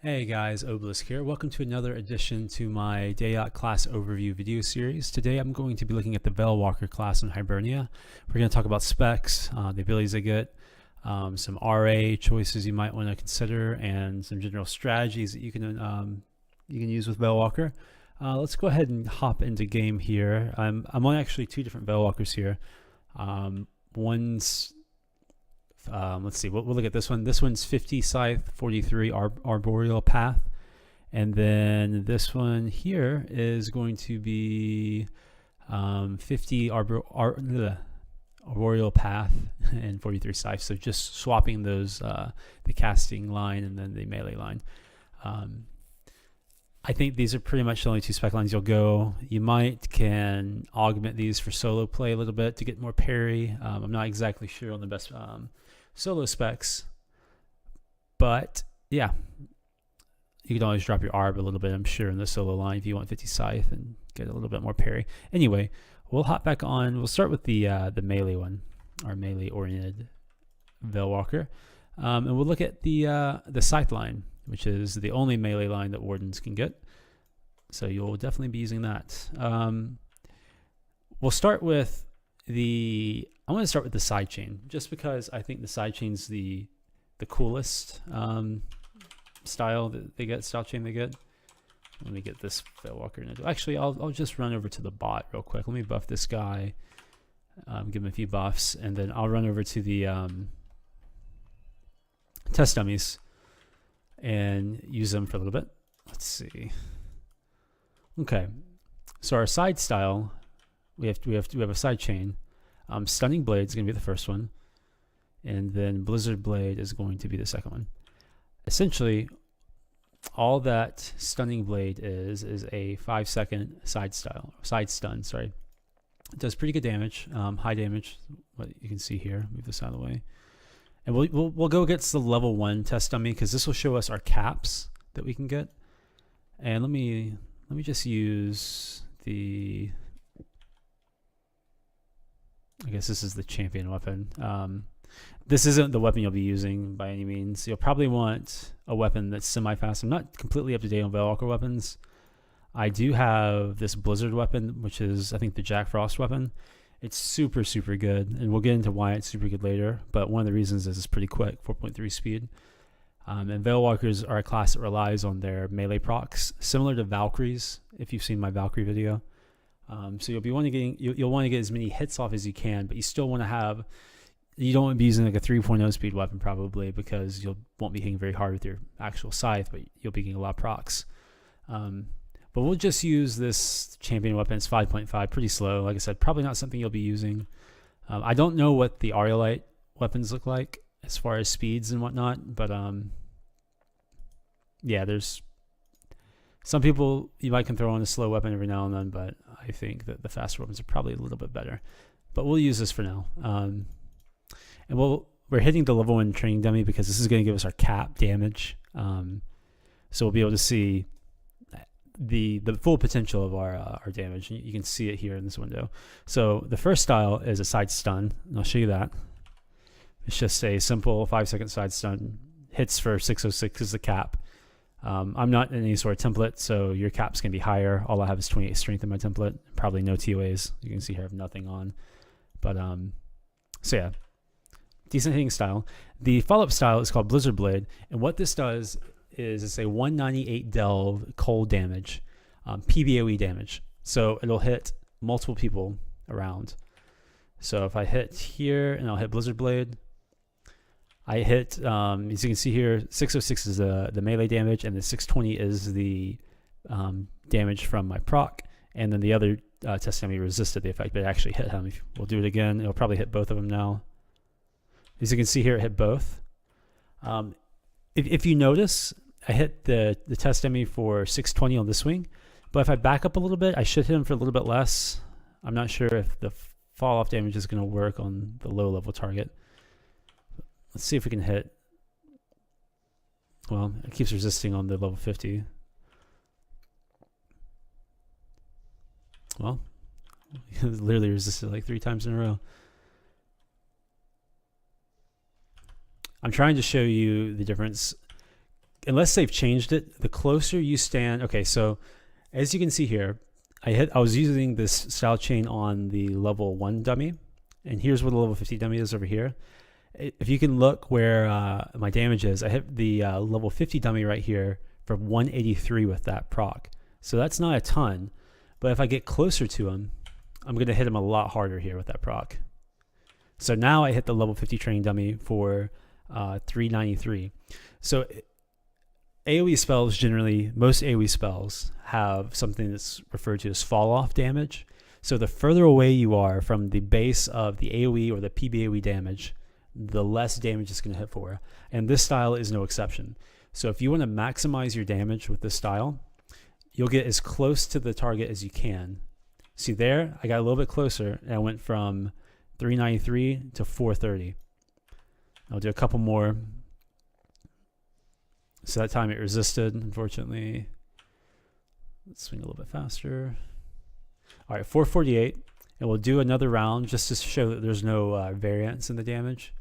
Hey guys, Obelisk here. Welcome to another edition to my DAoC class overview video series. Today I'm going to be looking at the Valewalker class in Hibernia. We're going to talk about specs, the abilities they get, some RA choices you might want to consider, and some general strategies that you can use with Valewalker. Let's go ahead and hop into game here. I'm on actually two different Valewalkers here. One's let's see, we'll look at this one. This one's 50 Scythe, 43 Arboreal path. And then this one here is going to be 50 Arboreal path and 43 Scythe. So just swapping those, the casting line and then the melee line. I think these are pretty much the only two spec lines you'll go. You can augment these for solo play a little bit to get more parry. I'm not exactly sure on the best solo specs, but yeah, you can always drop your arb a little bit, I'm sure, in the solo line if you want 50 Scythe and get a little bit more parry. Anyway, we'll hop back on. We'll start with the melee one, our melee oriented Valewalker, and we'll look at the Scythe line, which is the only melee line that wardens can get. So you'll definitely be using that. We'll start with I want to start with the sidechain, just because I think the sidechain's the coolest style chain they get. Let me get this Valewalker. Actually, I'll just run over to the bot real quick. Let me buff this guy, give him a few buffs, and then I'll run over to the test dummies and use them for a little bit. Let's see. Okay, so our side style, we have a side chain. Stunning Blade is going to be the first one, and then Blizzard Blade is going to be the second one. Essentially, all that Stunning Blade is a 5-second side stun. Sorry, it does pretty good damage, high damage. What you can see here. Move this out of the way, and we'll go against the level 1 test dummy because this will show us our caps that we can get. And let me just use the. I guess this is the champion weapon. This isn't the weapon you'll be using by any means. You'll probably want a weapon that's semi-fast. I'm not completely up to date on Valewalker weapons. I do have this Blizzard weapon, which is, I think, the Jack Frost weapon. It's super, super good, and we'll get into why it's super good later. But one of the reasons is it's pretty quick, 4.3 speed. And Valewalkers are a class that relies on their melee procs, similar to Valkyries, if you've seen my Valkyrie video. So you'll want to get as many hits off as you can, but you still want to have. You don't want to be using like a 3.0 speed weapon probably, because you won't be hitting very hard with your actual scythe, but you'll be getting a lot of procs. But we'll just use this champion weapon. It's 5.5, pretty slow. Like I said, probably not something you'll be using. I don't know what the Aurelite weapons look like as far as speeds and whatnot, but yeah, there's some people you might can throw on a slow weapon every now and then, but I think that the faster weapons are probably a little bit better. But we'll use this for now. And we're hitting the level 1 training dummy because this is going to give us our cap damage. So we'll be able to see the full potential of our damage. You can see it here in this window. So the first style is a side stun, and I'll show you that. It's just a simple 5-second side stun. Hits for 606 is the cap. I'm not in any sort of template, so your cap's going to be higher. All I have is 28 strength in my template. Probably no TOAs. You can see here I have nothing on. But, so yeah, decent hitting style. The follow-up style is called Blizzard Blade, and what this does is it's a 198 delve cold damage, PBOE damage. So it'll hit multiple people around. So if I hit here and I'll hit Blizzard Blade, I hit, as you can see here, 606 is the melee damage, and the 620 is the damage from my proc, and then the other test dummy resisted the effect, but it actually hit him. We'll do it again. It'll probably hit both of them now. As you can see here, it hit both. If you notice, I hit the test dummy for 620 on this swing, but if I back up a little bit, I should hit him for a little bit less. I'm not sure if the fall-off damage is going to work on the low-level target. Let's see if we can hit. Well, it keeps resisting on the level 50. Well, it literally resisted like 3 times in a row. I'm trying to show you the difference unless they've changed it, the closer you stand. Okay, so as you can see here, I was using this style chain on the level 1 dummy, and here's where the level 50 dummy is over here. If you can look where my damage is, I hit the level 50 dummy right here for 183 with that proc. So that's not a ton, but if I get closer to him, I'm going to hit him a lot harder here with that proc. So now I hit the level 50 training dummy for 393. So AoE spells generally, most AoE spells have something that's referred to as fall off damage. So the further away you are from the base of the AoE or the PBAoE damage, the less damage it's going to hit for. And this style is no exception. So if you want to maximize your damage with this style, you'll get as close to the target as you can. See there, I got a little bit closer, and I went from 393 to 430. I'll do a couple more. So that time it resisted, unfortunately. Let's swing a little bit faster. All right, 448, and we'll do another round just to show that there's no variance in the damage.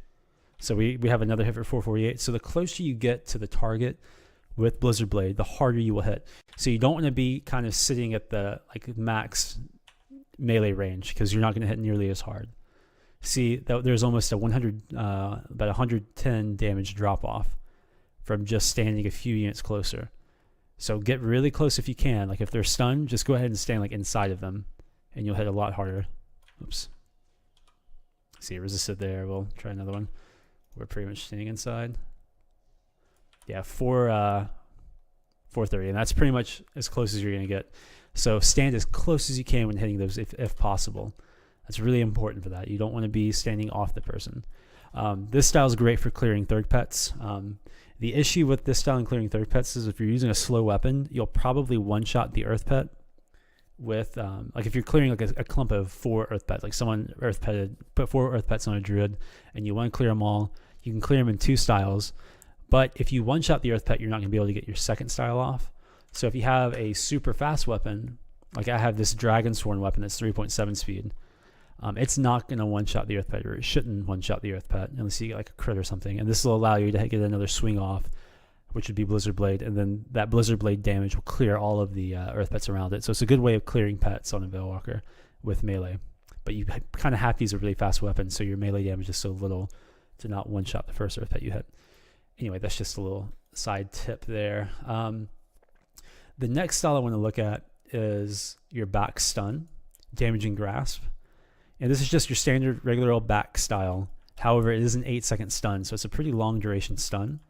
So we have another hit for 448. So the closer you get to the target with Blizzard Blade, the harder you will hit. So you don't want to be kind of sitting at the max melee range, because you're not going to hit nearly as hard. See, there's almost a about 110 damage drop off from just standing a few units closer. So get really close if you can. Like if they're stunned, just go ahead and stand like inside of them, and you'll hit a lot harder. Oops. See, it resisted there. We'll try another one. We're pretty much staying inside. Yeah, 430, and that's pretty much as close as you're going to get. So stand as close as you can when hitting those if possible. That's really important for that. You don't want to be standing off the person. This style is great for clearing third pets. The issue with this style and clearing third pets is if you're using a slow weapon, you'll probably one-shot the earth pet with, like if you're clearing like a clump of 4 earth pets, like someone put 4 earth pets on a druid and you want to clear them all, you can clear them in 2 styles. But if you one-shot the earth pet, you're not going to be able to get your second style off. So if you have a super fast weapon, like I have this dragon sworn weapon that's 3.7 speed, it's not going to one-shot the earth pet, or it shouldn't one-shot the earth pet unless you get like a crit or something. And this will allow you to get another swing off, which would be Blizzard Blade, and then that Blizzard Blade damage will clear all of the earth pets around it. So it's a good way of clearing pets on a Valewalker with melee. But you kind of have to use a really fast weapon, so your melee damage is so little to not one-shot the first earth pet you hit. Anyway, that's just a little side tip there. The next style I want to look at is your back stun, damaging grasp. And this is just your standard regular old back style. However, it is an 8-second stun, so it's a pretty long duration stun.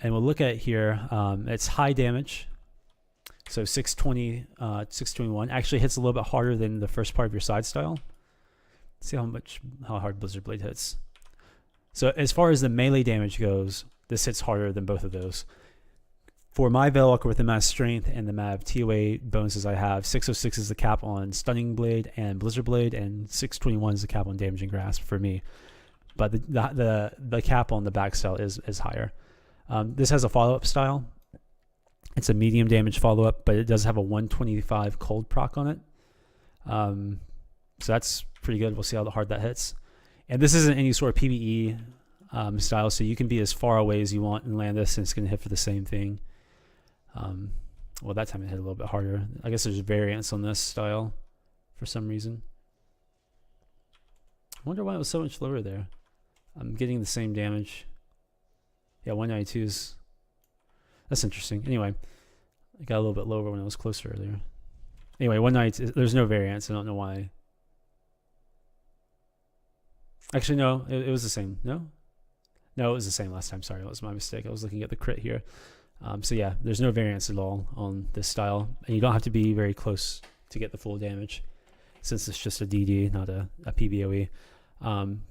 And we'll look at it here. It's high damage, so 620, 621. Actually hits a little bit harder than the first part of your side style. Let's see how hard Blizzard Blade hits. So as far as the melee damage goes, this hits harder than both of those. For my Valewalker with the amount of strength and the amount of TOA bonuses I have, 606 is the cap on Stunning Blade and Blizzard Blade, and 621 is the cap on Damaging Grasp for me. But the cap on the back style is higher. This has a follow-up style. It's a medium damage follow-up, but it does have a 125 cold proc on it. So that's pretty good. We'll see how hard that hits. And this isn't any sort of PvE style, so you can be as far away as you want and land this, and it's going to hit for the same thing. Well, that time it hit a little bit harder. I guess there's variance on this style for some reason. I wonder why it was so much lower there. I'm getting the same damage. Yeah, 192 is... That's interesting. Anyway, I got a little bit lower when I was closer earlier. Anyway, 192, there's no variance. I don't know why. Actually, no, it was the same. No? No, it was the same last time. Sorry, that was my mistake. I was looking at the crit here. So yeah, there's no variance at all on this style. And you don't have to be very close to get the full damage, since it's just a DD, not a PBOE.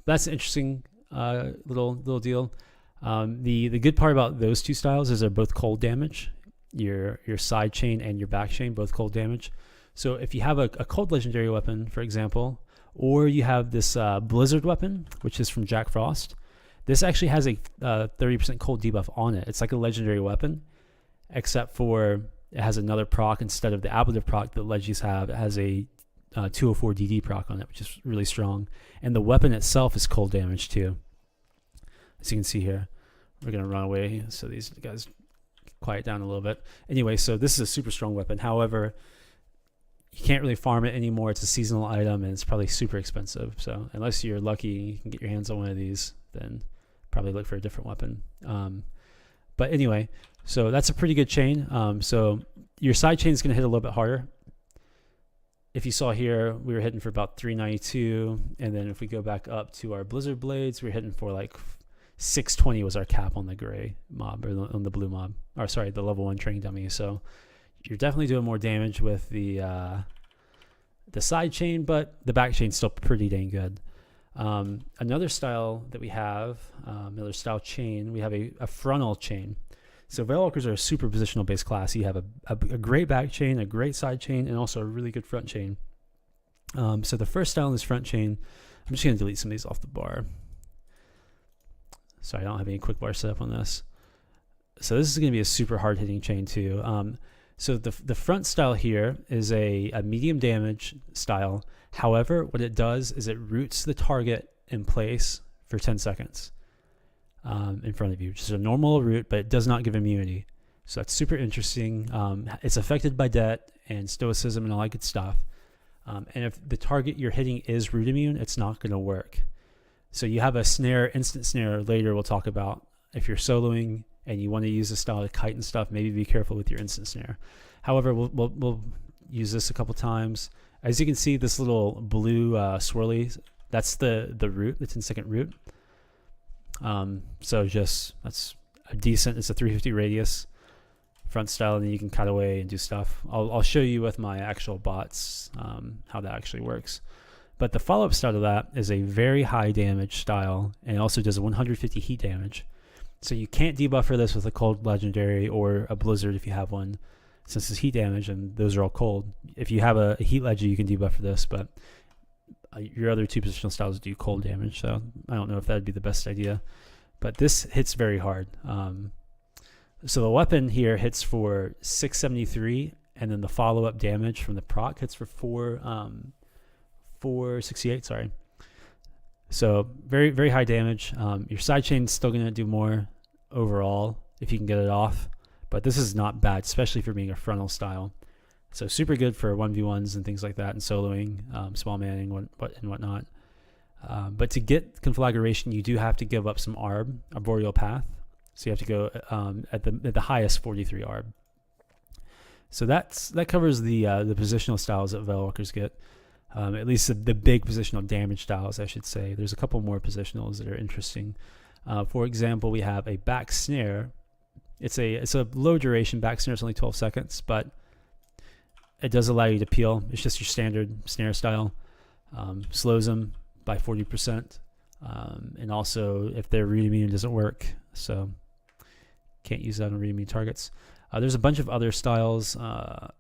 That's an interesting little deal. The good part about those two styles is they're both cold damage. Your side chain and your back chain, both cold damage. So if you have a cold legendary weapon, for example, or you have this Blizzard weapon, which is from Jack Frost, this actually has a 30% cold debuff on it. It's like a legendary weapon, except for it has another proc instead of the ablative proc that Legis have. It has a 204 DD proc on it, which is really strong. And the weapon itself is cold damage too. As you can see here, we're going to run away so these guys quiet down a little bit. Anyway, so this is a super strong weapon. However, you can't really farm it anymore. It's a seasonal item, and it's probably super expensive. So unless you're lucky you can get your hands on one of these, then probably look for a different weapon. But anyway, so that's a pretty good chain. So your side chain is going to hit a little bit harder. If you saw here, we were hitting for about 392, and then if we go back up to our Blizzard Blades, we're hitting for like 620 was our cap on the gray mob, or on the blue mob, or sorry, the level 1 training dummy. So you're definitely doing more damage with the side chain, but the back chain's still pretty dang good. Another style that we have, another style chain, we have a frontal chain. So Valewalkers are a super positional based class. You have a great back chain, a great side chain, and also a really good front chain. So the first style in this front chain, I'm just going to delete some of these off the bar. Sorry, I don't have any quick bar set up on this. So this is going to be a super hard hitting chain too. So the front style here is a medium damage style. However, what it does is it roots the target in place for 10 seconds in front of you. Just a normal root, but it does not give immunity. So that's super interesting. It's affected by debt and stoicism and all that good stuff. And if the target you're hitting is root immune, it's not going to work. So you have a snare, instant snare later we'll talk about. If you're soloing and you want to use the style to kite and stuff, maybe be careful with your instant snare. However, we'll use this a couple times. As you can see, this little blue swirly, that's the root, the 10-second root. So just, that's a decent, it's a 350 radius front style, and then you can cut away and do stuff. I'll show you with my actual bots how that actually works. But the follow-up style to that is a very high damage style, and it also does 150 heat damage. So you can't debuff for this with a cold legendary or a blizzard if you have one, since it's heat damage and those are all cold. If you have a heat ledger, you can debuff for this, but your other two positional styles do cold damage, so I don't know if that would be the best idea. But this hits very hard. So the weapon here hits for 673, and then the follow-up damage from the proc hits for 468, sorry. So very, very high damage. Your side chain's still going to do more overall if you can get it off, but this is not bad, especially for being a frontal style. So super good for 1v1s and things like that, and soloing, small manning, and whatnot. But to get conflagration, you do have to give up some Arboreal path. So you have to go at the highest 43 arb. So that covers the positional styles that Valewalkers get. At least the big positional damage styles, I should say. There's a couple more positionals that are interesting. For example, we have a back snare. It's a low duration back snare. It's only 12 seconds, but it does allow you to peel. It's just your standard snare style. Slows them by 40%. And also, if their read immune doesn't work, so can't use that on read immune targets. There's a bunch of other styles. I'm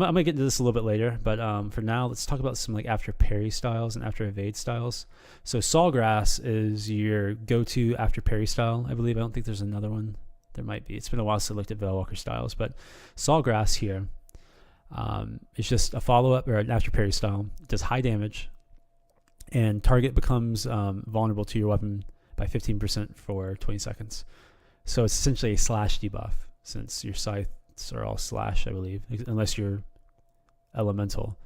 gonna get into this a little bit later, but for now, let's talk about some like after parry styles and after evade styles. So Sawgrass is your go-to after parry style, I believe. I don't think there's another one. There might be. It's been a while since I looked at Valewalker styles, but Sawgrass here is just a follow-up or an after parry style. It does high damage, and target becomes vulnerable to your weapon by 15% for 20 seconds. So it's essentially a slash debuff, since your scythes are all slash, I believe, unless you're elemental.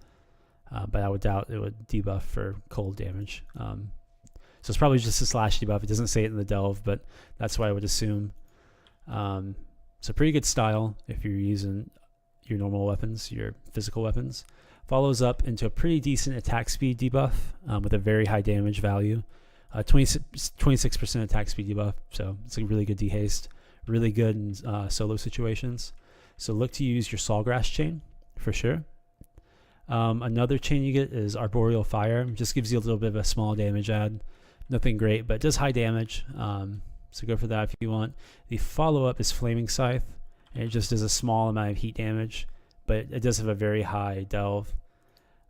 But I would doubt it would debuff for cold damage. So it's probably just a slash debuff. It doesn't say it in the delve, but that's what I would assume. So pretty good style if you're using your normal weapons, your physical weapons. Follows up into a pretty decent attack speed debuff with a very high damage value. 26% attack speed debuff, so it's a really good dehaste. Really good in solo situations. So look to use your Sawgrass chain for sure. Another chain you get is Arboreal Fire. It just gives you a little bit of a small damage add. Nothing great, but it does high damage. So go for that if you want. The follow-up is Flaming Scythe, and it just does a small amount of heat damage, but it does have a very high delve.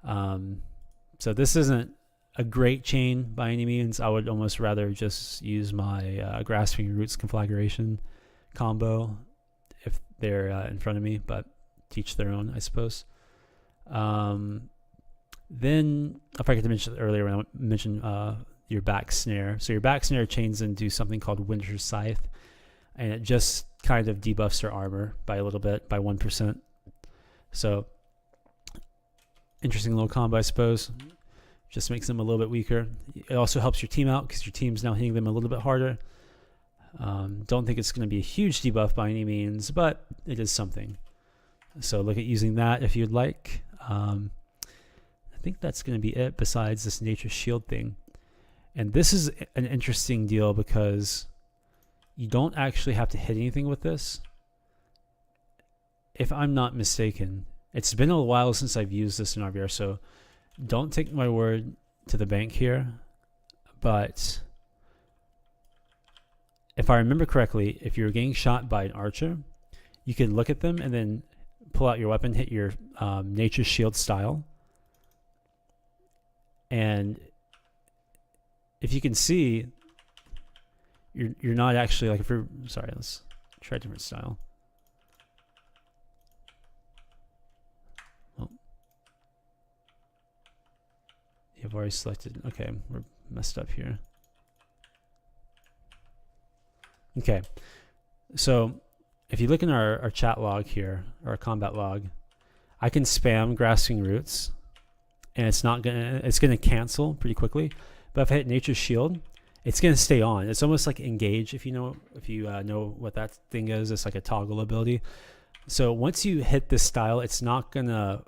So this isn't a great chain by any means. I would almost rather just use my Grasping Roots Conflagration combo if they're in front of me, but teach their own, I suppose. Then I forgot to mention earlier when I mentioned your back snare. So your back snare chains into something called Winter's Scythe. and it just kind of debuffs their armor by a little bit, by 1%. So interesting little combo, I suppose. Just makes them a little bit weaker. It also helps your team out because your team's now hitting them a little bit harder. Don't think it's going to be a huge debuff by any means, but it is something. So look at using that if you'd like. I think that's going to be it besides this nature shield thing. And this is an interesting deal because you don't actually have to hit anything with this. If I'm not mistaken, it's been a while since I've used this in RBR, so don't take my word to the bank here. But if I remember correctly, if you're getting shot by an archer, you can look at them and then pull out your weapon, hit your nature shield style. And if you can see, you're not actually, like, if you're, sorry, let's try a different style. Oh. You've already selected, okay, we're messed up here. Okay, so if you look in our chat log here, or our combat log, I can spam grasping roots, and it's gonna cancel pretty quickly. But if I hit Nature's Shield, it's gonna stay on. It's almost like engage, if you know what that thing is. It's like a toggle ability. So once you hit this style, it's not gonna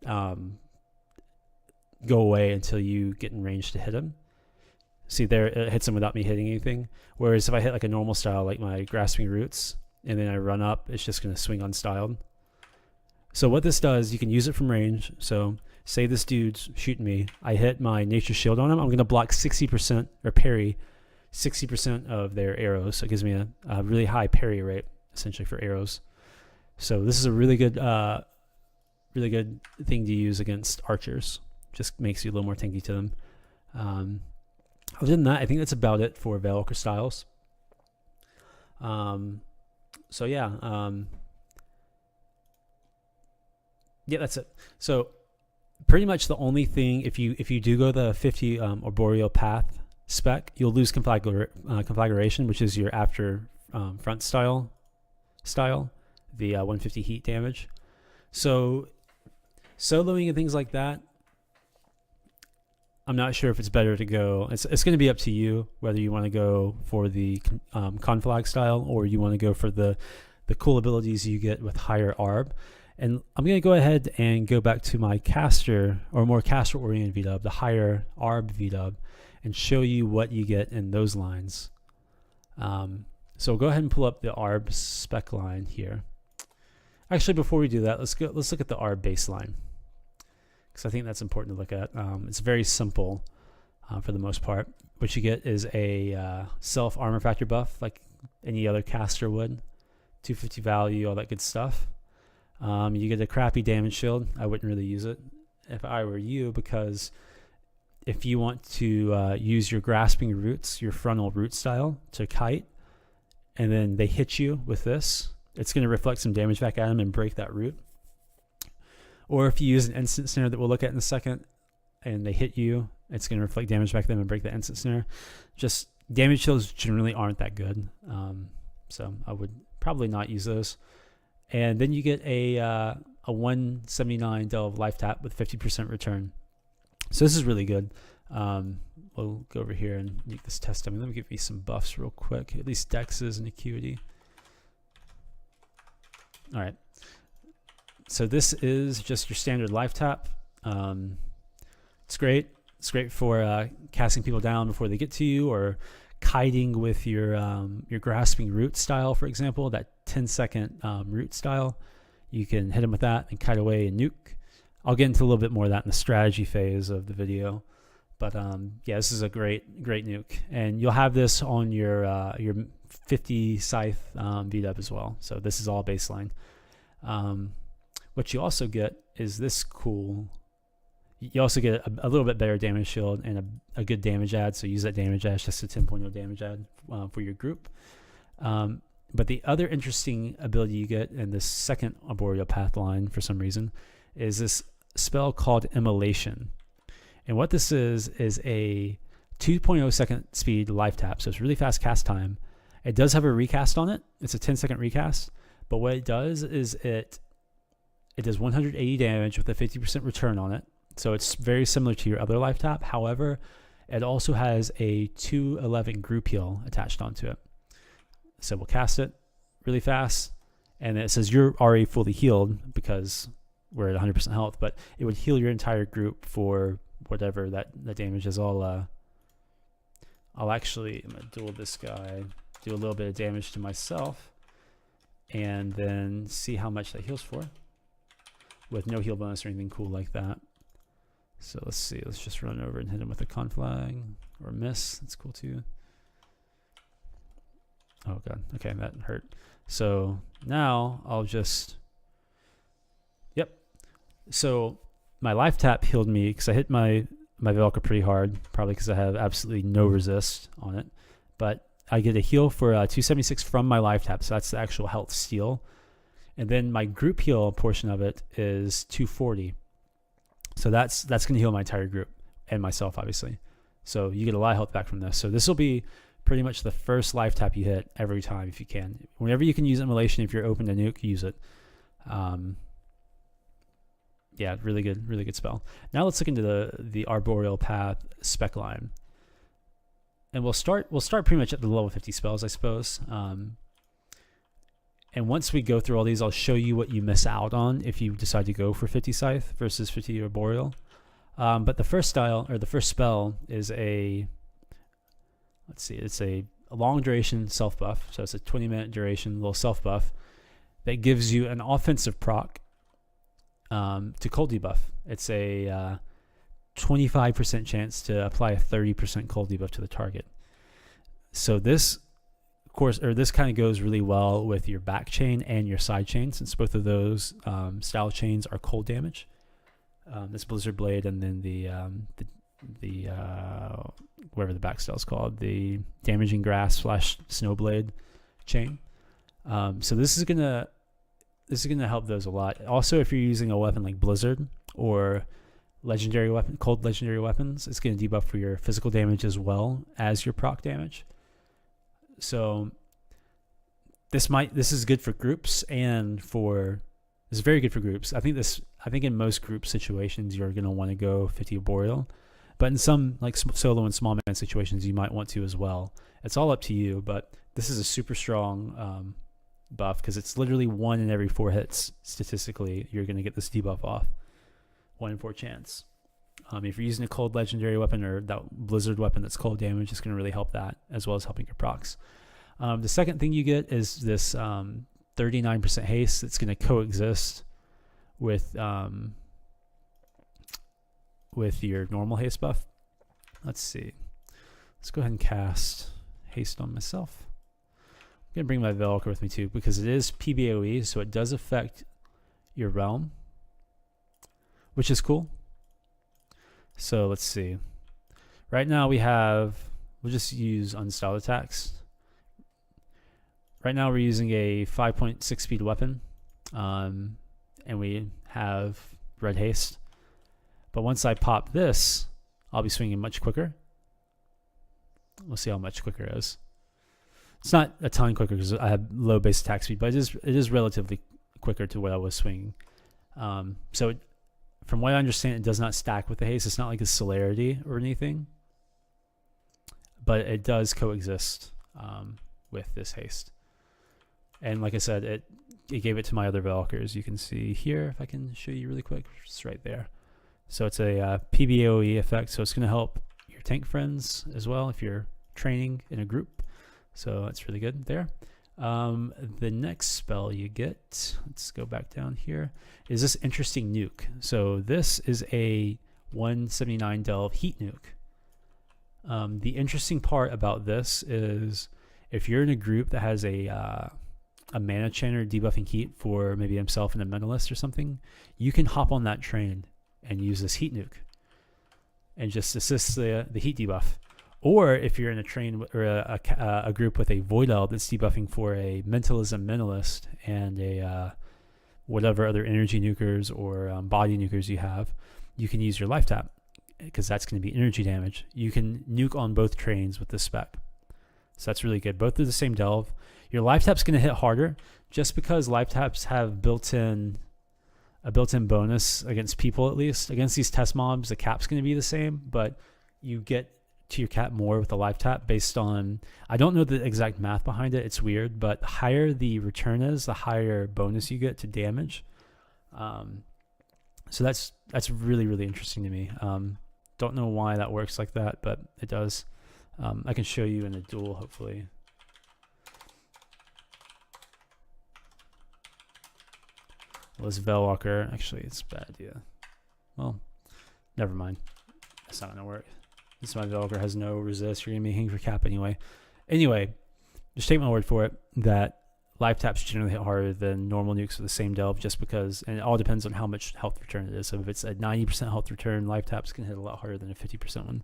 go away until you get in range to hit him. See there, it hits him without me hitting anything. Whereas if I hit like a normal style, like my grasping roots, and then I run up, it's just gonna swing unstyled. So what this does, you can use it from range. So say this dude's shooting me, I hit my nature shield on him, I'm gonna block 60% or parry 60% of their arrows. So it gives me a really high parry rate essentially for arrows. So this is a really good thing to use against archers. Just makes you a little more tanky to them. Other than that, I think that's about it for Valewalker styles. So yeah, yeah, that's it. So pretty much the only thing, if you do go the 50 Arboreal path spec, you'll lose conflagration, which is your after front style, the 150 heat damage. So soloing and things like that, I'm not sure if it's better to go. It's going to be up to you whether you want to go for the conflag style or you want to go for the cool abilities you get with higher arb. And I'm going to go ahead and go back to my caster or more caster oriented VDub, the higher arb VDub, and show you what you get in those lines. So go ahead and pull up the arb spec line here. Actually, before we do that, let's look at the arb baseline, because I think that's important to look at. It's very simple for the most part. What you get is a self armor factor buff like any other caster would, 250 value, all that good stuff. You get a crappy damage shield. I wouldn't really use it if I were you, because if you want to use your grasping roots, your frontal root style to kite, and then they hit you with this, it's going to reflect some damage back at them and break that root. Or if you use an instant snare that we'll look at in a second, and they hit you, it's going to reflect damage back at them and break the instant snare. Just damage shields generally aren't that good, so I would probably not use those. And then you get a 179 delve life tap with 50% return. So this is really good. We'll go over here and make this test. Let me give you some buffs real quick, at least dexes and acuity. All right. So this is just your standard life tap. It's great. It's great for casting people down before they get to you, or kiting with your grasping root style, for example, that 10-second root style. You can hit them with that and kite away and nuke. I'll get into a little bit more of that in the strategy phase of the video. But yeah, this is a great nuke, and you'll have this on your 50 scythe VDub as well. So this is all baseline. What you also get is this cool. You also get a little bit better damage shield and a good damage add. So use that damage add, just a 10.0 damage add for your group. But the other interesting ability you get in this second Arboreal path line, for some reason, is this spell called Immolation. And what this is a 2.0 second speed life tap. So it's really fast cast time. It does have a recast on it. It's a 10-second recast, but what it does is it does 180 damage with a 50% return on it. So it's very similar to your other life tap. However, it also has a 211 group heal attached onto it. So we'll cast it really fast, and it says you're already fully healed because we're at 100% health, but it would heal your entire group for whatever that damage is. I'll actually, I'm gonna duel this guy, do a little bit of damage to myself, and then see how much that heals for with no heal bonus or anything cool like that. So let's see, let's just run over and hit him with a conflag or miss. That's cool too. Oh god, okay, that hurt. So now I'll just, yep. So my life tap healed me because I hit my Valewalker pretty hard, probably because I have absolutely no resist on it. But I get a heal for 276 from my life tap, so that's the actual health steal. And then my group heal portion of it is 240. So that's going to heal my entire group and myself, obviously. So you get a lot of health back from this. So this will be pretty much the first life tap you hit every time if you can. Whenever you can use Immolation, if you're open to nuke, use it. Yeah, really good spell. Now let's look into the Arboreal Path spec line. And we'll start pretty much at the level 50 spells, I suppose. And once we go through all these, I'll show you what you miss out on if you decide to go for 50 Scythe versus 50 Arboreal. But the first style, or the first spell, is a, let's see, it's a long duration self buff. So it's a 20-minute duration little self buff that gives you an offensive proc to cold debuff. It's a 25% chance to apply a 30% cold debuff to the target. So this this kind of goes really well with your back chain and your side chain, since both of those style chains are cold damage. This Blizzard Blade, and then the whatever the back style is called, the Damaging Grass / Snowblade chain. So this is gonna help those a lot. Also, if you're using a weapon like Blizzard or legendary weapon, cold legendary weapons, it's gonna debuff for your physical damage as well as your proc damage. So this is good for groups, and this is very good for groups. I think in most group situations you're gonna want to go 50 Arboreal, but in some like solo and small man situations you might want to as well. It's all up to you, but this is a super strong buff because it's literally 1 in every 4 hits statistically you're gonna get this debuff off. 1 in 4 chance. If you're using a cold legendary weapon or that Blizzard weapon that's cold damage, it's going to really help that, as well as helping your procs. The second thing you get is this 39% haste that's going to coexist with your normal haste buff. Let's see. Let's go ahead and cast haste on myself. I'm going to bring my Valewalker with me too, because it is PBOE, so it does affect your realm, which is cool. So let's see. Right now we'll just use unstyled attacks. Right now we're using a 5.6 speed weapon, and we have red haste. But once I pop this, I'll be swinging much quicker. We'll see how much quicker it is. It's not a ton quicker because I have low base attack speed, but it is relatively quicker to what I was swinging. From what I understand, it does not stack with the haste. It's not like a celerity or anything, but it does coexist with this haste. And like I said, it gave it to my other Valewalkers. You can see here, if I can show you really quick, it's right there. So it's a PBOE effect, so it's going to help your tank friends as well if you're training in a group. So that's really good there. The next spell you get, let's go back down here, is this interesting nuke. So this is a 179 delve heat nuke. The interesting part about this is if you're in a group that has a mana chainer debuffing heat for maybe himself and a mentalist or something, you can hop on that train and use this heat nuke and just assist the heat debuff. Or if you're in a train or a group with a Void Elf that's debuffing for a Mentalism Mentalist and a whatever other energy nukers or body nukers you have, you can use your life tap because that's going to be energy damage. You can nuke on both trains with this spec. So that's really good. Both are the same delve. Your life tap's going to hit harder just because life taps have a built-in bonus against people, at least. Against these test mobs, the cap's going to be the same, but you get to your cap more with the life tap based on, I don't know the exact math behind it. It's weird, but the higher the return is, the higher bonus you get to damage. So that's really, really interesting to me. Don't know why that works like that, but it does. I can show you in a duel, hopefully. Well, this Valewalker, actually, it's a bad idea. Well, never mind. That's not going to work. This my Valewalker has no resist. You're going to be hanging for cap anyway. Anyway, just take my word for it that life taps generally hit harder than normal nukes with the same delve just because, and it all depends on how much health return it is. So if it's a 90% health return, life taps can hit a lot harder than a 50% one.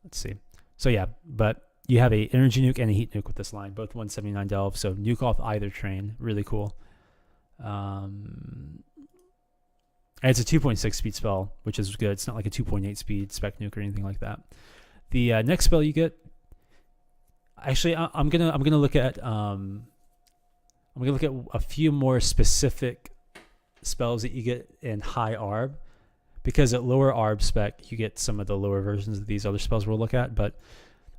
Let's see. So yeah, but you have a energy nuke and a heat nuke with this line, both 179 delve. So nuke off either train, really cool. And it's a 2.6 speed spell, which is good. It's not like a 2.8 speed spec nuke or anything like that. The next spell you get, actually, I'm gonna look at a few more specific spells that you get in high arb, because at lower arb spec you get some of the lower versions of these other spells we'll look at. But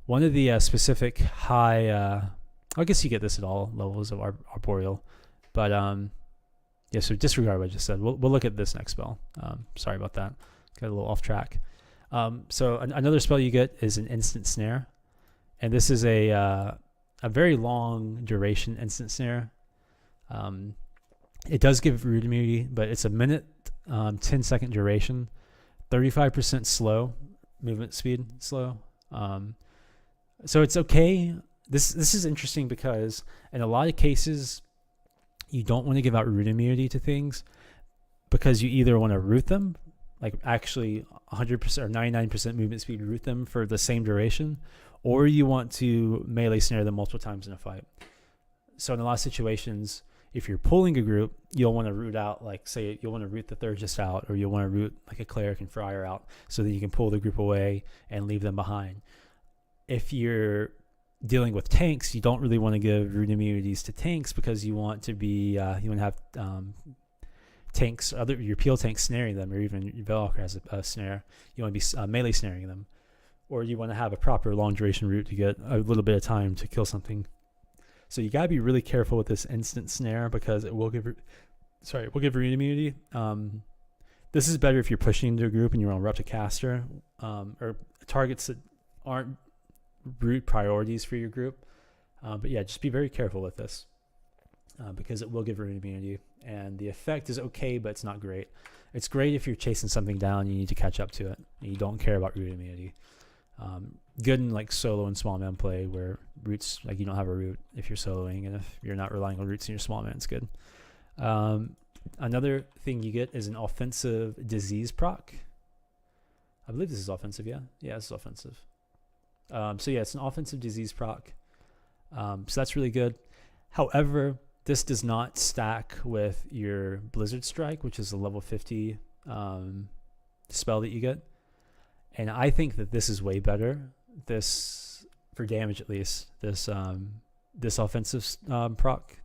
one of the specific high, I guess you get this at all levels of Arboreal, but yeah, so disregard what I just said. We'll look at this next spell. Sorry about that. Got a little off track. So another spell you get is an instant snare. And this is a very long duration instant snare. It does give root immunity, but it's a minute, 10-second duration, 35% slow, movement speed slow. So it's okay. This is interesting because in a lot of cases, you don't want to give out root immunity to things because you either want to root them, like actually 100% or 99% movement speed root them for the same duration, or you want to melee snare them multiple times in a fight. So in a lot of situations, if you're pulling a group, you'll want to root out, like say you'll want to root the Theurgist out, or you'll want to root like a cleric and friar out so that you can pull the group away and leave them behind. If you're dealing with tanks, you don't really want to give root immunities to tanks because you want to be, you want to have tanks, your peel tanks snaring them, or even your Valewalker has a snare. You want to be melee snaring them. Or you want to have a proper long duration route to get a little bit of time to kill something. So you got to be really careful with this instant snare because it will give root immunity. This is better if you're pushing into a group and you're on Erupted Caster, or targets that aren't root priorities for your group. But yeah, just be very careful with this because it will give root immunity. And the effect is okay, but it's not great. It's great if you're chasing something down, you need to catch up to it, and you don't care about root immunity. Good in like solo and small man play where roots, like you don't have a root if you're soloing, and if you're not relying on roots in your small man, it's good. Another thing you get is an offensive disease proc. I believe this is offensive, yeah? Yeah, this is offensive. So yeah, it's an offensive disease proc. So that's really good. However, this does not stack with your Blizzard Strike, which is a level 50 spell that you get. And I think that this is way better. This, for damage at least, this offensive proc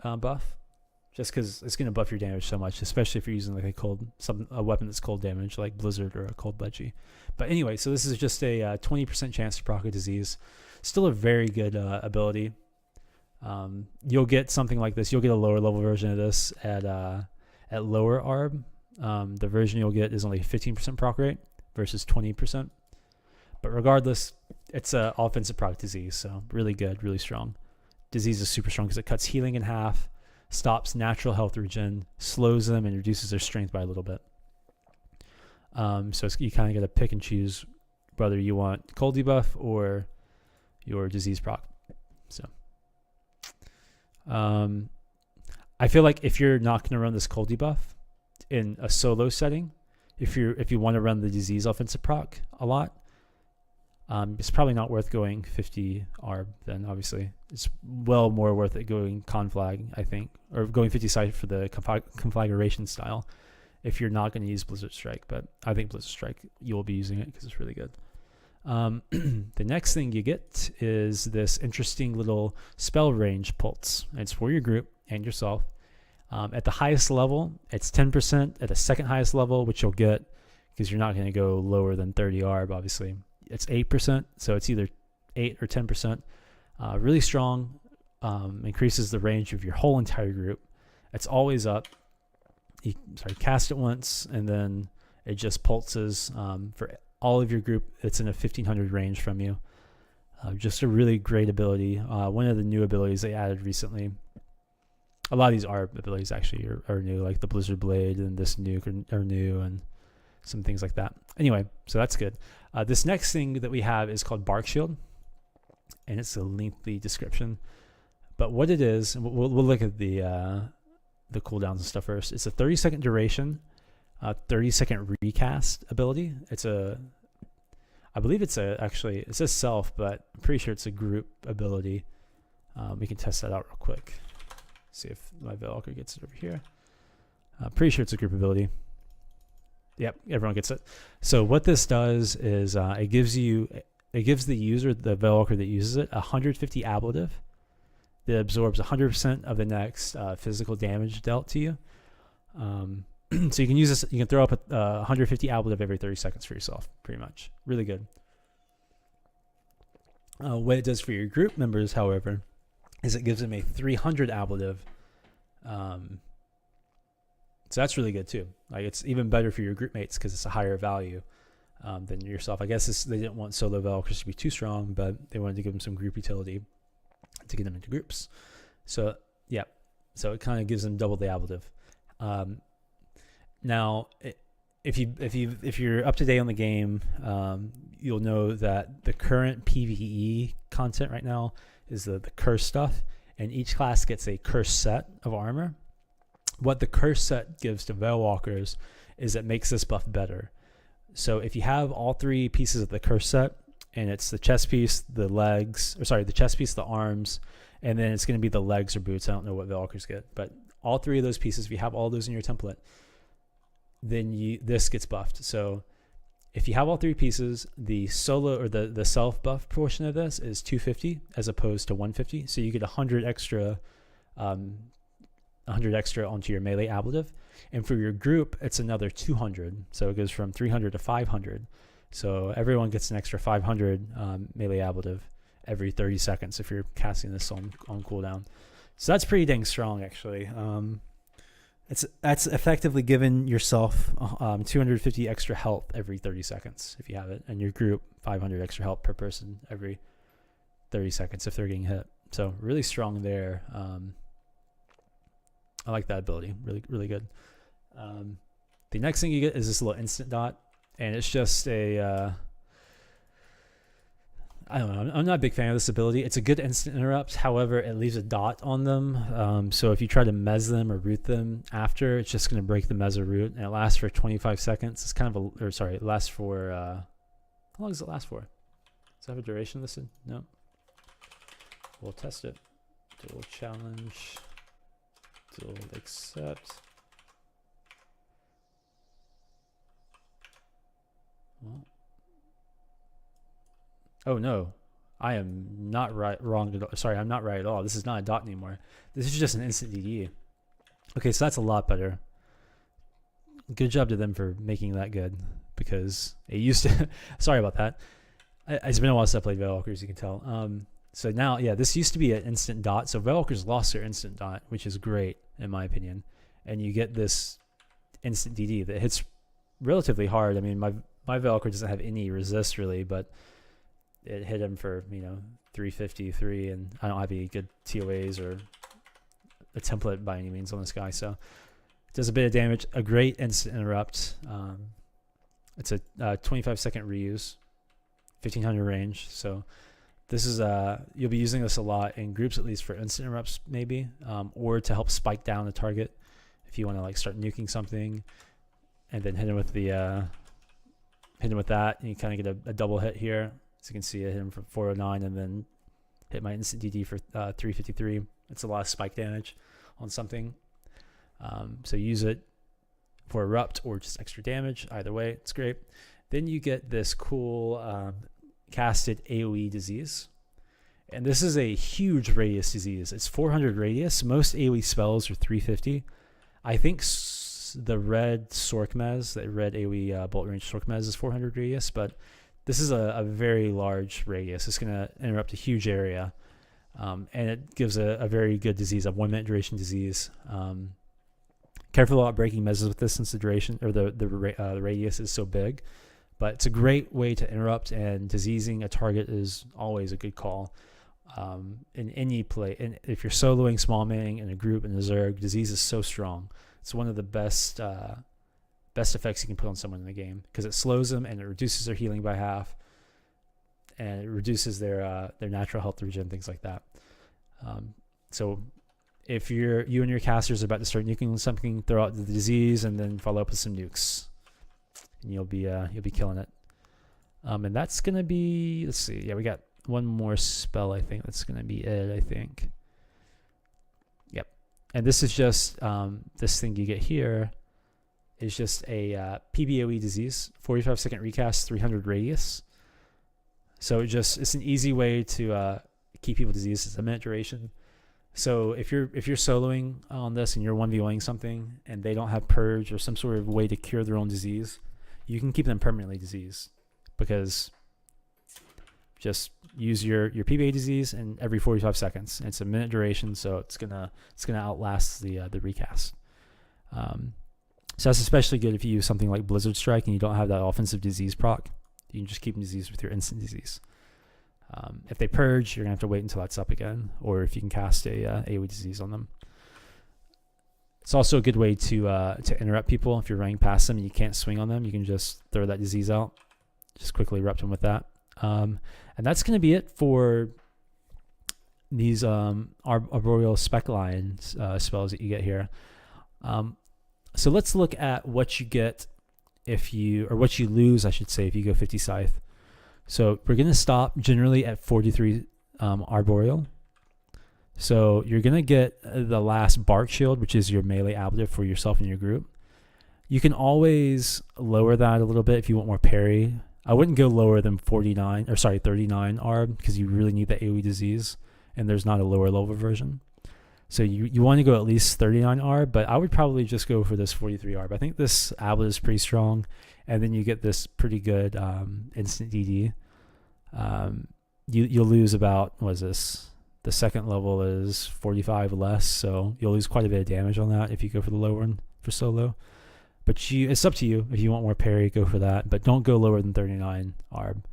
buff, just because it's going to buff your damage so much, especially if you're using like a weapon that's cold damage, like Blizzard or a cold Ledgy. But anyway, so this is just a 20% chance to proc a disease. Still a very good ability. You'll get something like this. You'll get a lower level version of this at lower ARB. The version you'll get is only 15% proc rate versus 20%. But regardless, it's an offensive proc disease, so really good, really strong. Disease is super strong because it cuts healing in half, stops natural health regen, slows them, and reduces their strength by a little bit. So you kind of got to pick and choose whether you want cold debuff or your disease proc. So I feel like if you're not going to run this cold debuff in a solo setting, if you want to run the disease offensive proc a lot, it's probably not worth going 50 ARB. Then obviously it's well more worth it going conflag, I think, or going 50 side for the conflagration style if you're not going to use Blizzard Strike. But I think Blizzard Strike, you will be using it because it's really good. The next thing you get is this interesting little spell range pulse. It's for your group and yourself. At the highest level, it's 10%. At the second highest level, which you'll get because you're not going to go lower than 30 ARB, obviously, it's 8%. So it's either 8 or 10%. Really strong. Increases the range of your whole entire group. It's always up. You cast it once, and then it just pulses for all of your group. It's in a 1500 range from you. Just a really great ability. One of the new abilities they added recently. A lot of these abilities actually are new, like the Blizzard Blade and this nuke are new, and some things like that. Anyway, so that's good. This next thing that we have is called Bark Shield, and it's a lengthy description. But what it is, we'll look at the cooldowns and stuff first. It's a 30-second duration, 30-second recast ability. I believe it says self, but I'm pretty sure it's a group ability. We can test that out real quick. See if my Valewalker gets it over here. Pretty sure it's a group ability. Yep, everyone gets it. So what this does is it gives the user, the Valewalker that uses it, 150 ablative that absorbs 100% of the next physical damage dealt to you. So you can use this. You can throw up 150 ablative every 30 seconds for yourself. Pretty much, really good. What it does for your group members, however, is it gives them a 300 ablative. So that's really good too. Like, it's even better for your group mates because it's a higher value than yourself. I guess they didn't want solo Valkyries to be too strong, but they wanted to give them some group utility to get them into groups. So yeah, so it kind of gives them double the ablative. Now, if you're up to date on the game, you'll know that the current PvE content right now is the curse stuff, and each class gets a curse set of armor. What the curse set gives to Valewalkers is it makes this buff better. So if you have all three pieces of the curse set, and it's the chest piece, the chest piece, the arms, and then it's going to be the legs or boots. I don't know what Valewalkers get, but all three of those pieces, if you have all those in your template, then this gets buffed. So if you have all three pieces, the solo or the self buff portion of this is 250 as opposed to 150. So you get 100 extra onto your melee ablative, and for your group it's another 200. So it goes from 300 to 500. So everyone gets an extra 500 melee ablative every 30 seconds if you're casting this on cooldown. So that's pretty dang strong, actually. That's effectively giving yourself 250 extra health every 30 seconds if you have it, and your group 500 extra health per person every 30 seconds if they're getting hit. So really strong there. I like that ability. Really, really good. The next thing you get is this little instant dot, and it's just a I don't know. I'm not a big fan of this ability. It's a good instant interrupt. However, it leaves a dot on them. So if you try to mez them or root them after, it's just going to break the mez or root, and it lasts for 25 seconds. It's kind of it lasts for how long does it last for? Does it have a duration listed? No. We'll test it. Dual challenge. Dual accept. Well. Oh no, I am not wrong. Sorry, I'm not right at all. This is not a dot anymore. This is just an instant DD. Okay, so that's a lot better. Good job to them for making that good, because it used to. Sorry about that. It's been a while since I played Valewalker, as you can tell. So now, yeah, this used to be an instant dot. So Valewalkers lost their instant dot, which is great in my opinion. And you get this instant DD that hits relatively hard. I mean, my Valewalker doesn't have any resist really, but it hit him for 353, and I don't have any good TOAs or a template by any means on this guy, so it does a bit of damage. A great instant interrupt. It's a 25-second reuse, 1500 range. So this is you'll be using this a lot in groups, at least for instant interrupts maybe, or to help spike down the target if you want to like start nuking something, and then hit him with that, and you kind of get a double hit here. So you can see I hit him for 409 and then hit my instant DD for 353. It's a lot of spike damage on something. So use it for erupt or just extra damage. Either way, it's great. Then you get this cool casted AoE disease. And this is a huge radius disease. It's 400 radius. Most AoE spells are 350. I think the red Sorkmez, the red AoE bolt range Sorkmez is 400 radius, but this is a very large radius. It's going to interrupt a huge area. And it gives a very good disease, a 1 minute duration disease. Careful about breaking measures with this since the duration or the radius is so big. But it's a great way to interrupt, and diseasing a target is always a good call. In any play, and if you're soloing, small manning in a group in a Zerg, disease is so strong. It's one of the best effects you can put on someone in the game because it slows them and it reduces their healing by half, and it reduces their natural health regen, things like that. So if you and your casters are about to start nuking something, throw out the disease and then follow up with some nukes, and you'll be killing it. And that's gonna be, let's see, yeah, we got one more spell. I think that's gonna be it. I think. Yep. And this is just this thing you get here is just a PBOE disease, 45-second recast, 300 radius. So it's an easy way to keep people diseased. It's a minute duration. So if you're soloing on this and you're 1v1ing something and they don't have purge or some sort of way to cure their own disease, you can keep them permanently diseased because just use your PBA disease and every 45 seconds. It's a minute duration, so it's gonna outlast the recast. So that's especially good if you use something like Blizzard Strike and you don't have that offensive disease proc. You can just keep them diseased with your instant disease. If they purge, you're gonna have to wait until that's up again, or if you can cast a AoE disease on them. It's also a good way to interrupt people. If you're running past them and you can't swing on them, you can just throw that disease out. Just quickly erupt them with that. And that's going to be it for these Arboreal Spec lines spells that you get here. So let's look at what you get what you lose, I should say, if you go 50 Scythe. So we're going to stop generally at 43 Arboreal. So you're going to get the last Bark Shield, which is your melee ablative for yourself and your group. You can always lower that a little bit if you want more parry. I wouldn't go lower than 39 Arb because you really need the AoE disease, and there's not a lower level version. So you want to go at least 39 Arb, but I would probably just go for this 43 Arb. I think this ablative is pretty strong, and then you get this pretty good instant DD. You'll lose about, what is this? The second level is 45 less, so you'll lose quite a bit of damage on that if you go for the lower one for solo. But it's up to you. If you want more parry, go for that. But don't go lower than 39 Arb.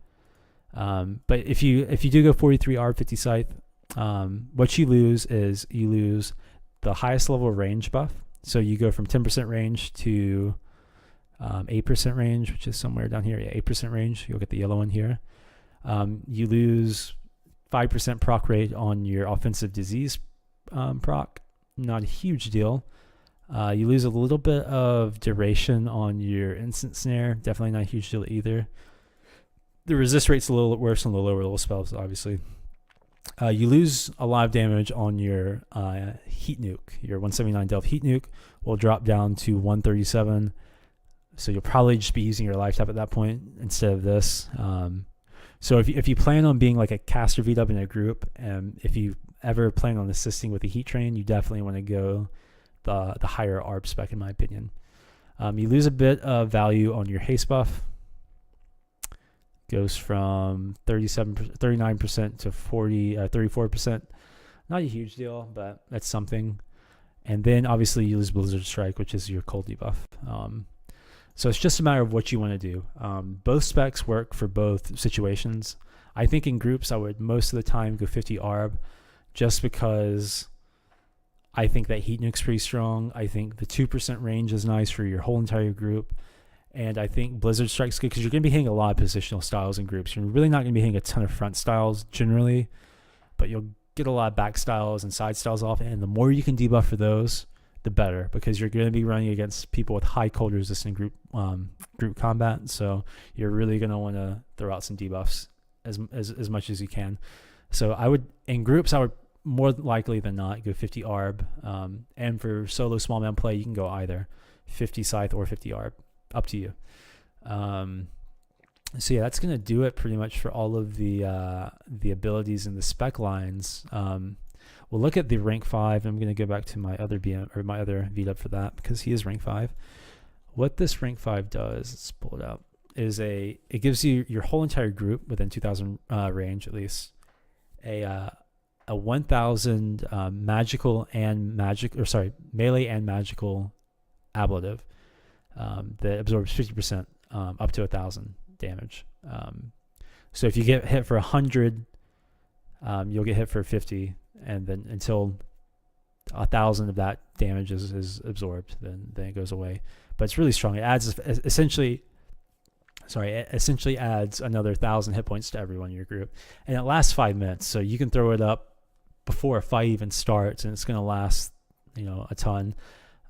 But if you do go 43 Arb, 50 Scythe, what you lose is you lose the highest level range buff. So you go from 10% range to 8% range, which is somewhere down here. Yeah, 8% range. You'll get the yellow one here. You lose 5% proc rate on your offensive disease proc. Not a huge deal. You lose a little bit of duration on your instant snare. Definitely not a huge deal either. The resist rate's a little worse on the lower level spells, obviously. You lose a lot of damage on your heat nuke. Your 179 Delve heat nuke will drop down to 137. So you'll probably just be using your life tap at that point instead of this. So if you plan on being like a caster V-dub in a group, and if you ever plan on assisting with the heat train, you definitely want to go the higher ARB spec, in my opinion. You lose a bit of value on your haste buff. Goes from 39% to 34%. Not a huge deal, but that's something. And then obviously you lose Blizzard Strike, which is your cold debuff. So it's just a matter of what you want to do. Both specs work for both situations. I think in groups I would most of the time go 50 ARB just because I think that heat nuke's pretty strong. I think the 2% range is nice for your whole entire group. And I think Blizzard Strike's good because you're going to be hitting a lot of positional styles in groups. You're really not going to be hitting a ton of front styles generally, but you'll get a lot of back styles and side styles off. And the more you can debuff for those, the better, because you're going to be running against people with high cold resistant group combat. So you're really going to want to throw out some debuffs as much as you can. So in groups, I would more likely than not go 50 ARB. And for solo small man play, you can go either 50 Scythe or 50 ARB. Up to you. So yeah, that's gonna do it pretty much for all of the abilities in the spec lines. We'll look at the rank 5. I'm gonna go back to my other BM or my other VDub for that because he is rank 5. What this rank 5 does, let's pull it out, is it gives you your whole entire group within 2,000 range at least a 1,000 magical and melee and magical ablative that absorbs 50% up to 1,000 damage. So if you get hit for 100, you'll get hit for 50, and then until 1,000 of that damage is absorbed, then it goes away. But it's really strong. It adds essentially adds another 1,000 hit points to everyone in your group, and it lasts 5 minutes. So you can throw it up before a fight even starts, and it's going to last, a ton.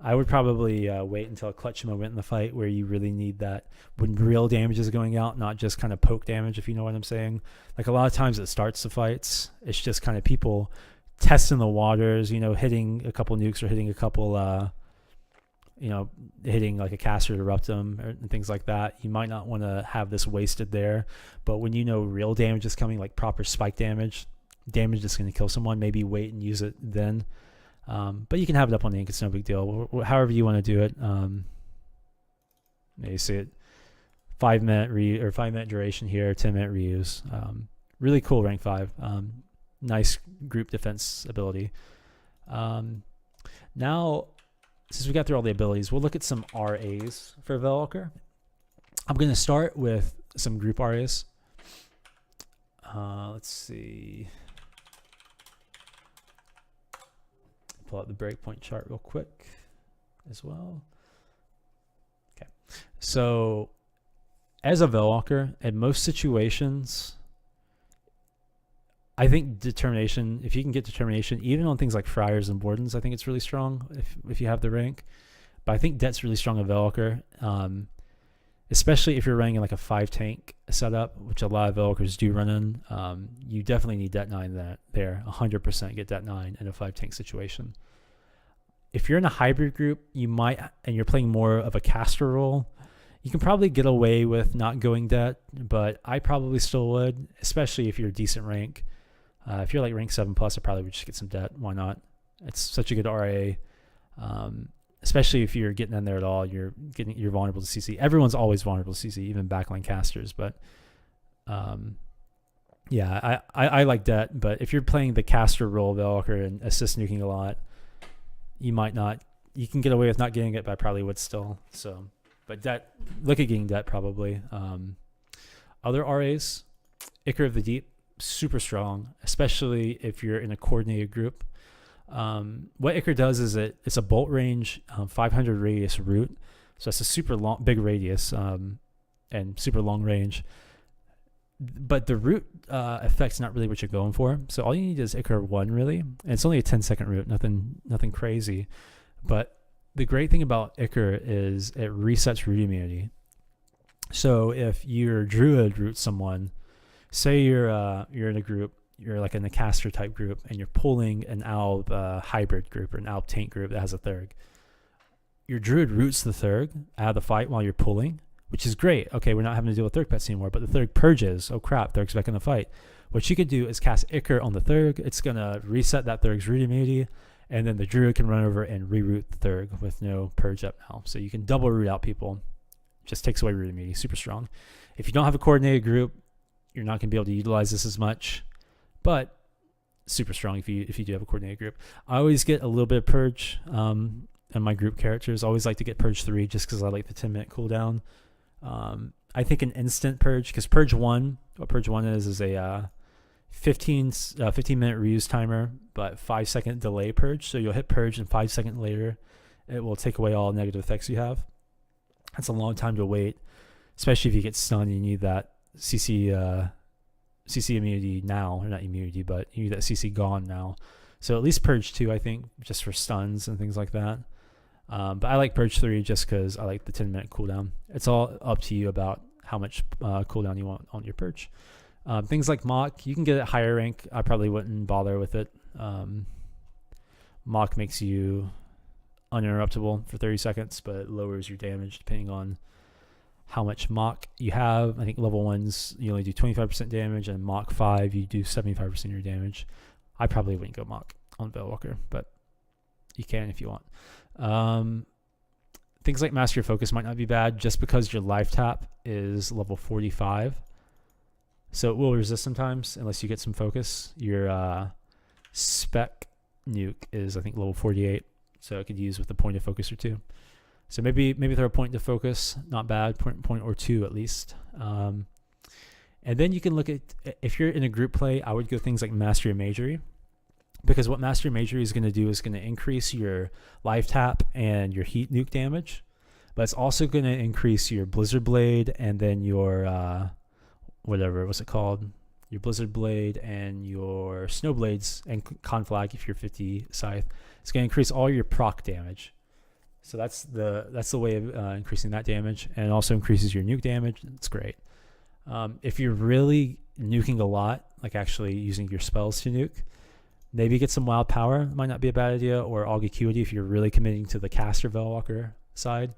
I would probably wait until a clutch moment in the fight where you really need that when real damage is going out, not just kind of poke damage, if you know what I'm saying. Like a lot of times it starts the fights, it's just kind of people testing the waters, hitting a couple nukes or hitting a couple, hitting like a caster to erupt them and things like that. You might not want to have this wasted there, but when real damage is coming, like proper spike damage that's going to kill someone, maybe wait and use it then. But you can have it up on the ink. It's no big deal. However you want to do it. You see it 5 minute 5 minute duration here, 10-minute reuse. Really cool rank 5. Nice group defense ability. Now, since we got through all the abilities, we'll look at some RAs for Valewalker. I'm going to start with some group RAs. Let's see. Pull out the breakpoint chart real quick as well. Okay. So as a Valewalker, in most situations, I think determination, if you can get determination, even on things like Friars and Wardens, I think it's really strong if you have the rank. But I think Det's really strong at Valewalker, especially if you're running in like a 5-tank setup, which a lot of Valewalkers do run in. You definitely need Det 9 there. 100% get Det 9 in a 5-tank situation. If you're in a hybrid group, and you're playing more of a caster role, you can probably get away with not going Det, but I probably still would, especially if you're a decent rank. If you're like rank 7+, I probably would just get some Det. Why not? It's such a good RA. Especially if you're getting in there at all, you're vulnerable to CC. Everyone's always vulnerable to CC, even backline casters. But yeah, I like Det. But if you're playing the caster role, Valewalker, and assist nuking a lot, you might not. You can get away with not getting it, but I probably would still. So, but Det, look at getting Det probably. Other RAs, Ichor of the Deep, super strong, especially if you're in a coordinated group. What Ichor does is it's a bolt range 500 radius root, so it's a super big radius and super long range, but the root effect's not really what you're going for. So all you need is Ichor 1 really, and it's only a 10-second root, nothing crazy. But the great thing about Ichor is it resets root immunity. So if your druid roots someone, say you're in a group, you're like in a caster type group, and you're pulling an Alb hybrid group or an Alb tank group that has a Thurg. Your druid roots the Thurg out of the fight while you're pulling, which is great. Okay, we're not having to deal with Thurg pets anymore, but the Thurg purges. Oh crap, Thurg's back in the fight. What you could do is cast Ichor on the Thurg. It's going to reset that Thurg's root immunity, and then the druid can run over and reroot the Thurg with no purge up now. So you can double root out people. Just takes away root immunity. Super strong. If you don't have a coordinated group, you're not going to be able to utilize this as much, but super strong if you do have a coordinated group. I always get a little bit of purge in my group characters. I always like to get purge 3 just because I like the 10-minute cooldown. I think an instant purge, because purge 1, what purge 1 is a 15-minute reuse timer, but 5-second delay purge. So you'll hit purge and 5 seconds later, it will take away all negative effects you have. That's a long time to wait, especially if you get stunned and you need that CC immunity now, or not immunity, but you need that CC gone now. So at least purge 2, I think, just for stuns and things like that. But I like purge 3 just because I like the 10-minute cooldown. It's all up to you about how much cooldown you want on your purge. Things like Mock, you can get it higher rank. I probably wouldn't bother with it. Mock makes you uninterruptible for 30 seconds, but it lowers your damage depending on how much Mach you have. I think level 1s you only do 25% damage, and Mach 5 you do 75% of your damage. I probably wouldn't go Mach on Valewalker, but you can if you want. Things like Master Your Focus might not be bad just because your life tap is level 45. So it will resist sometimes unless you get some focus. Your Spec nuke is, I think, level 48. So it could use with a point of focus or two. So maybe throw a point to focus, not bad, point or two at least. And then you can look at, if you're in a group play, I would go things like Master Your Magery, because what Master Your Magery is going to do is going to increase your life tap and your heat nuke damage, but it's also going to increase your Blizzard Blade and then your whatever, what's it called? Your Blizzard Blade and your Snow Blades and Conflag if you're 50 Scythe. It's going to increase all your proc damage. So that's the way of increasing that damage, and it also increases your nuke damage. It's great. If you're really nuking a lot, like actually using your spells to nuke, maybe get some wild power. Might not be a bad idea, or Aug Acuity if you're really committing to the caster Valewalker side.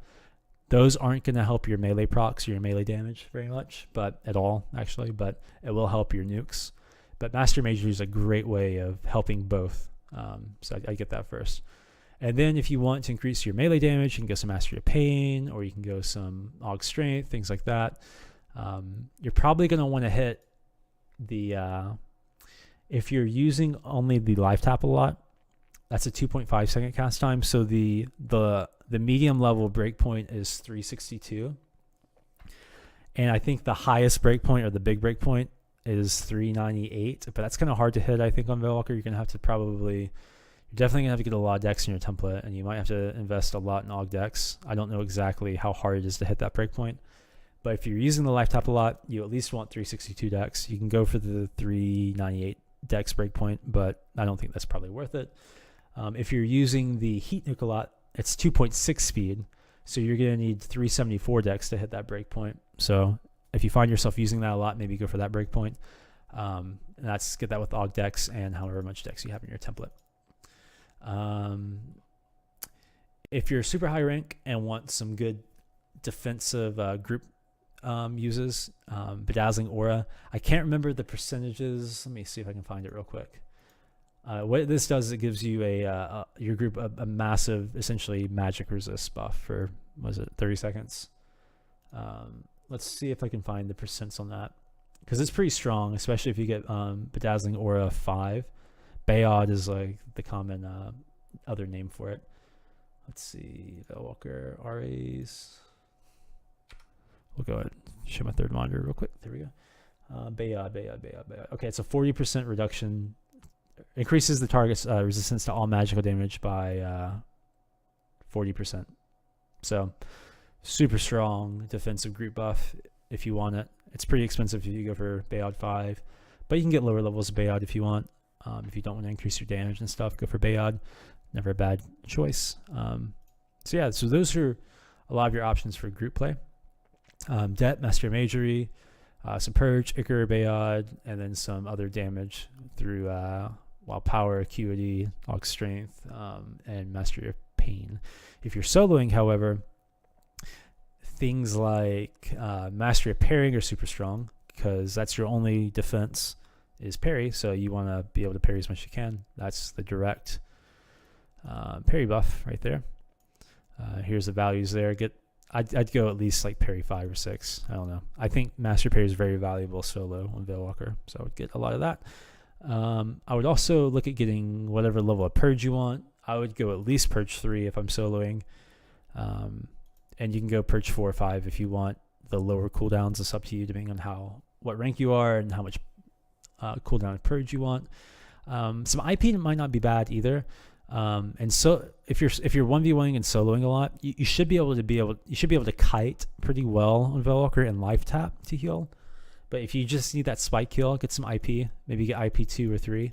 Those aren't going to help your melee procs or your melee damage very much, but at all actually. But it will help your nukes. But Master Magery is a great way of helping both. So I get that first. And then if you want to increase your melee damage, you can go some Mastery of Pain, or you can go some Aug Strength, things like that. You're probably going to want to hit the, if you're using only the life tap a lot, that's a 2.5 second cast time. So the medium level breakpoint is 362. And I think the highest breakpoint, or the big breakpoint, is 398. But that's kind of hard to hit, I think, on Valewalker. You're going to have to you're definitely going to have to get a lot of decks in your template, and you might have to invest a lot in Aug decks. I don't know exactly how hard it is to hit that breakpoint. But if you're using the life tap a lot, you at least want 362 decks. You can go for the 398 decks breakpoint, but I don't think that's probably worth it. If you're using the heat nuke a lot, it's 2.6 speed, so you're going to need 374 decks to hit that breakpoint. So if you find yourself using that a lot, maybe go for that breakpoint. And get that with Aug decks and however much decks you have in your template. If you're super high rank and want some good defensive group uses, Bedazzling Aura. I can't remember the percentages. Let me see if I can find it real quick. What this does is it gives you your group a massive, essentially magic resist buff for, was it 30 seconds? Let's see if I can find the percents on that, because it's pretty strong, especially if you get Bedazzling Aura 5. Bayod is like the common other name for it. Let's see, Valewalker RAs. We'll go ahead and show my third monitor real quick. There we go. Bayod. Okay, it's a 40% reduction. Increases the target's resistance to all magical damage by 40%. So super strong defensive group buff if you want it. It's pretty expensive if you go for Bayod 5, but you can get lower levels of Bayod if you want. If you don't want to increase your damage and stuff, go for Bayod. Never a bad choice. So yeah, so those are a lot of your options for group play. Det, Master Magery, some Purge, Icar, Bayod, and then some other damage through Wild Power, Acuity, Aug Strength, and Mastery of Pain. If you're soloing, however, things like Mastery of Parrying are super strong, because that's your only defense is parry, so you want to be able to parry as much as you can. That's the direct parry buff right there. Here's the values there. I'd go at least like parry 5 or 6. I don't know. I think Master Parry is very valuable solo on Valewalker, so I would get a lot of that. I would also look at getting whatever level of Purge you want. I would go at least Purge 3 if I'm soloing. And you can go Purge 4 or 5 if you want the lower cooldowns. It's up to you depending on what rank you are and how much cooldown of Purge you want. Some IP might not be bad either. And so if you're 1v1ing and soloing a lot, you should be able to kite pretty well on Valewalker and life tap to heal. But if you just need that spike kill, get some IP. Maybe get IP 2 or 3.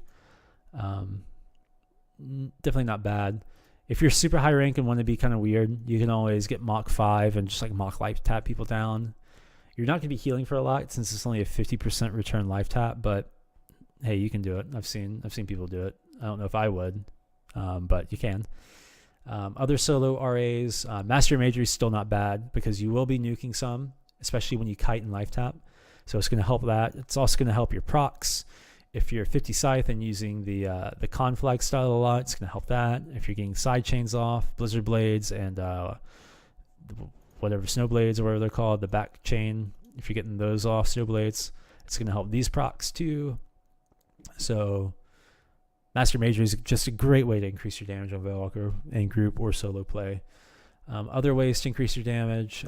Definitely not bad. If you're super high rank and want to be kind of weird, you can always get Mach 5 and just like Mach life tap people down. You're not going to be healing for a lot since it's only a 50% return life tap, but hey, you can do it. I've seen people do it. I don't know if I would, but you can. Other solo RAs, Master Magery is still not bad because you will be nuking some, especially when you kite and life tap. So it's going to help that. It's also going to help your procs. If you're 50 scythe and using the conflag style a lot, it's going to help that. If you're getting side chains off, blizzard blades, and whatever snow blades or whatever they're called, the back chain, if you're getting those off, snow blades, it's going to help these procs too. So Master Major is just a great way to increase your damage on Valewalker in group or solo play. Other ways to increase your damage,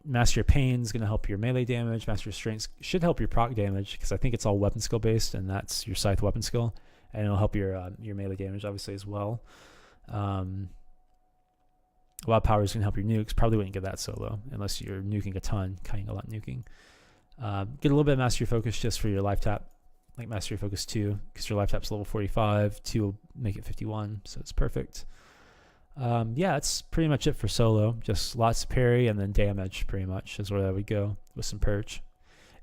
Master Your Pain is going to help your melee damage. Master Your Strength should help your proc damage, because I think it's all weapon skill based, and that's your scythe weapon skill, and it'll help your melee damage obviously as well. Wild Power is going to help your nukes. Probably wouldn't get that solo unless you're nuking a ton, kiting a lot nuking. Get a little bit of Master Your Focus just for your life tap, like Master Your Focus 2, because your life tap's level 45. 2 will make it 51, so it's perfect. Yeah, that's pretty much it for solo. Just lots of parry and then damage, pretty much is where I would go with some purge.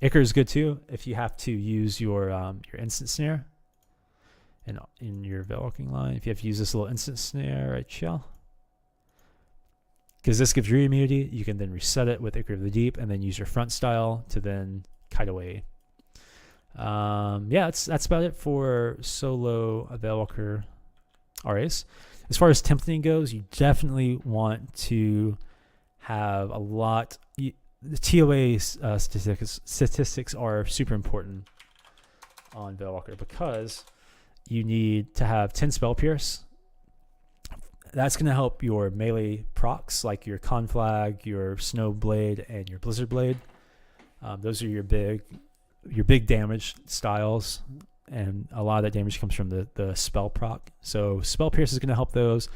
Ichor is good too if you have to use your instant snare in your Valewalking line. If you have to use this little instant snare right here, because this gives you immunity, you can then reset it with Ichor of the Deep and then use your front style to then kite away. Yeah, that's about it for solo Valewalker RAs. As far as templating goes, you definitely want to have a lot. The TOA statistics are super important on Valewalker, because you need to have 10 Spell Pierce. That's going to help your melee procs, like your Conflag, your Snow Blade, and your Blizzard Blade. Those are your big damage styles. And a lot of that damage comes from the spell proc. So spell pierce is going to help those.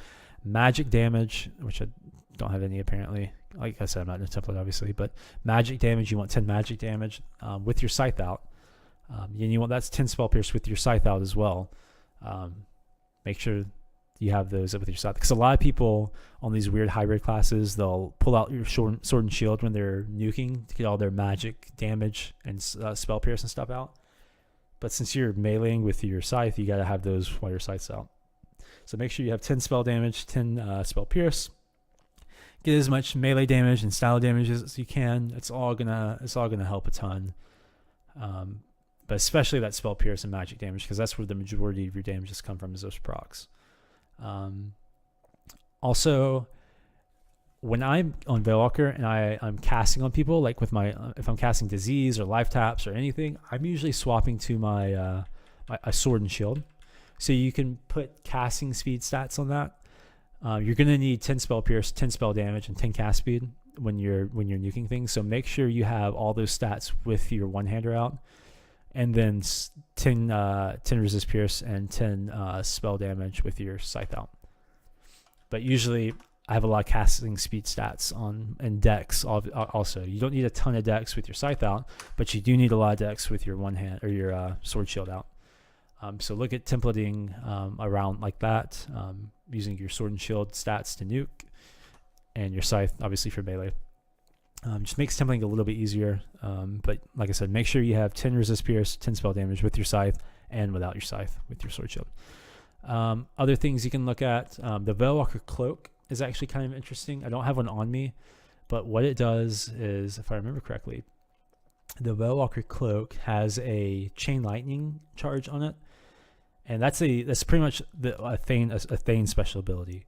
Magic damage, which I don't have any apparently. Like I said, I'm not in a template obviously, but magic damage, you want 10 magic damage with your scythe out. And you want that's 10 spell pierce with your scythe out as well. Make sure you have those with your scythe, because a lot of people on these weird hybrid classes, they'll pull out your sword and shield when they're nuking to get all their magic damage and spell pierce and stuff out. But since you're meleeing with your scythe, you got to have those while your scythe's out. So make sure you have 10 spell damage, 10 spell pierce. Get as much melee damage and style damage as you can. It's all gonna help a ton. But especially that spell pierce and magic damage, because that's where the majority of your damages come from, is those procs. Also, when I'm on Valewalker and I'm casting on people, like with my if I'm casting disease or life taps or anything, I'm usually swapping to my a sword and shield. So you can put casting speed stats on that. You're gonna need 10 spell pierce, 10 spell damage, and 10 cast speed when you're nuking things. So make sure you have all those stats with your one-hander out, and then 10 resist pierce and 10 spell damage with your scythe out. But usually I have a lot of casting speed stats on and dex also. You don't need a ton of dex with your scythe out, but you do need a lot of dex with your one hand or your sword shield out. So look at templating around like that, using your sword and shield stats to nuke, and your scythe obviously for melee. Just makes templating a little bit easier. But like I said, make sure you have 10 resist pierce, 10 spell damage with your scythe, and without your scythe with your sword shield. Other things you can look at, the Valewalker cloak is actually kind of interesting. I don't have one on me, but what it does is, if I remember correctly, the Valewalker cloak has a chain lightning charge on it, and that's pretty much a Thane special ability.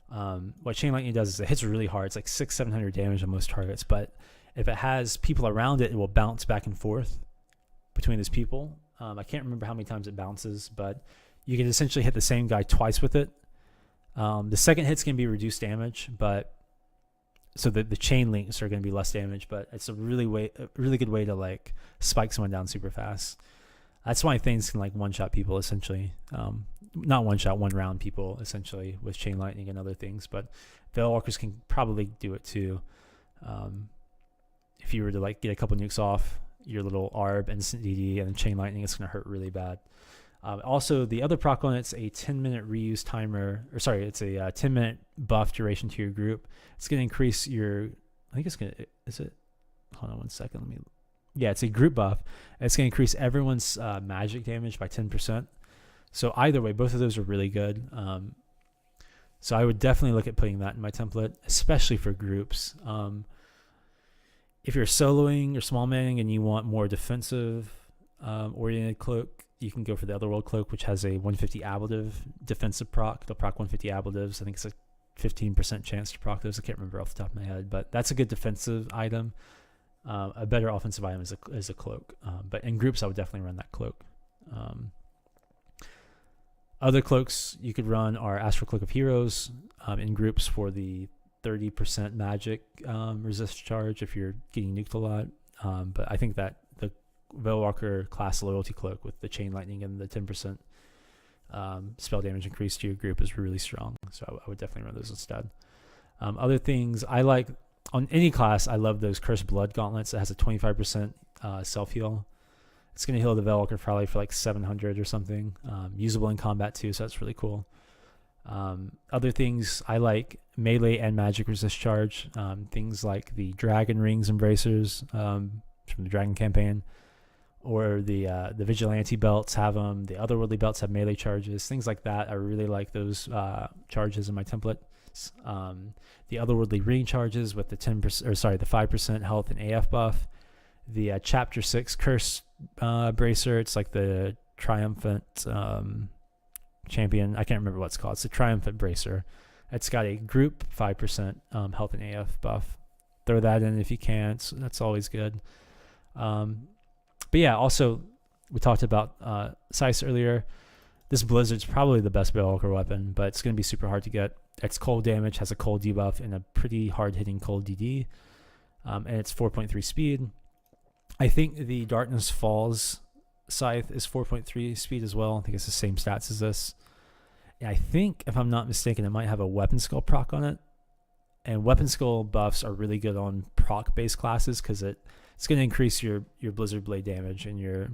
What chain lightning does is it hits really hard. It's like 600-700 damage on most targets, but if it has people around it, it will bounce back and forth between those people. I can't remember how many times it bounces, but you can essentially hit the same guy twice with it. The second hit's going to be reduced damage, but so the chain links are going to be less damage, but it's a really good way to like spike someone down super fast. That's why things can like one-shot people essentially. Not one-shot, one-round people essentially with chain lightning and other things, but Valewalkers can probably do it too. If you were to like get a couple nukes off your little Arb instant DD and chain lightning, it's going to hurt really bad. Also, the other proc on it's a 10-minute reuse timer, or sorry, it's a 10-minute buff duration to your group. It's going to increase your, I think it's going to, is it? Hold on one second. Yeah, it's a group buff. It's going to increase everyone's magic damage by 10%. So either way, both of those are really good. So I would definitely look at putting that in my template, especially for groups. If you're soloing or small manning and you want more defensive oriented cloak, you can go for the Otherworld cloak, which has a 150 ablative defensive proc. They'll proc 150 ablatives. I think it's a 15% chance to proc those. I can't remember off the top of my head, but that's a good defensive item. A better offensive item is a cloak. But in groups, I would definitely run that cloak. Other cloaks you could run are Astral Cloak of Heroes in groups for the 30% magic resist charge if you're getting nuked a lot. But I think that the Valewalker class loyalty cloak with the chain lightning and the 10% spell damage increase to your group is really strong. So I would definitely run those instead. Other things I like on any class, I love those Cursed Blood gauntlets. It has a 25% self heal. It's going to heal the Valewalker probably for like 700 or something. Usable in combat too, so that's really cool. Other things I like, melee and magic resist charge. Things like the Dragon Rings Embracers from the Dragon campaign, or the Vigilante belts have them. The Otherworldly belts have melee charges. Things like that. I really like those charges in my template. The Otherworldly ring charges with the 10% or sorry, the 5% health and AF buff. The Chapter 6 Curse bracer. It's like the Triumphant champion. I can't remember what it's called. It's a Triumphant bracer. It's got a group 5% health and AF buff. Throw that in if you can. That's always good. But yeah, also we talked about Sice earlier. This Blizzard's probably the best Valewalker weapon, but it's going to be super hard to get. It's cold damage, has a cold debuff, and a pretty hard-hitting cold DD. And it's 4.3 speed. I think the Darkness Falls Scythe is 4.3 speed as well. I think it's the same stats as this. And I think, if I'm not mistaken, it might have a Weapon Skull proc on it. And Weapon Skull buffs are really good on proc-based classes because it's going to increase your Blizzard Blade damage and your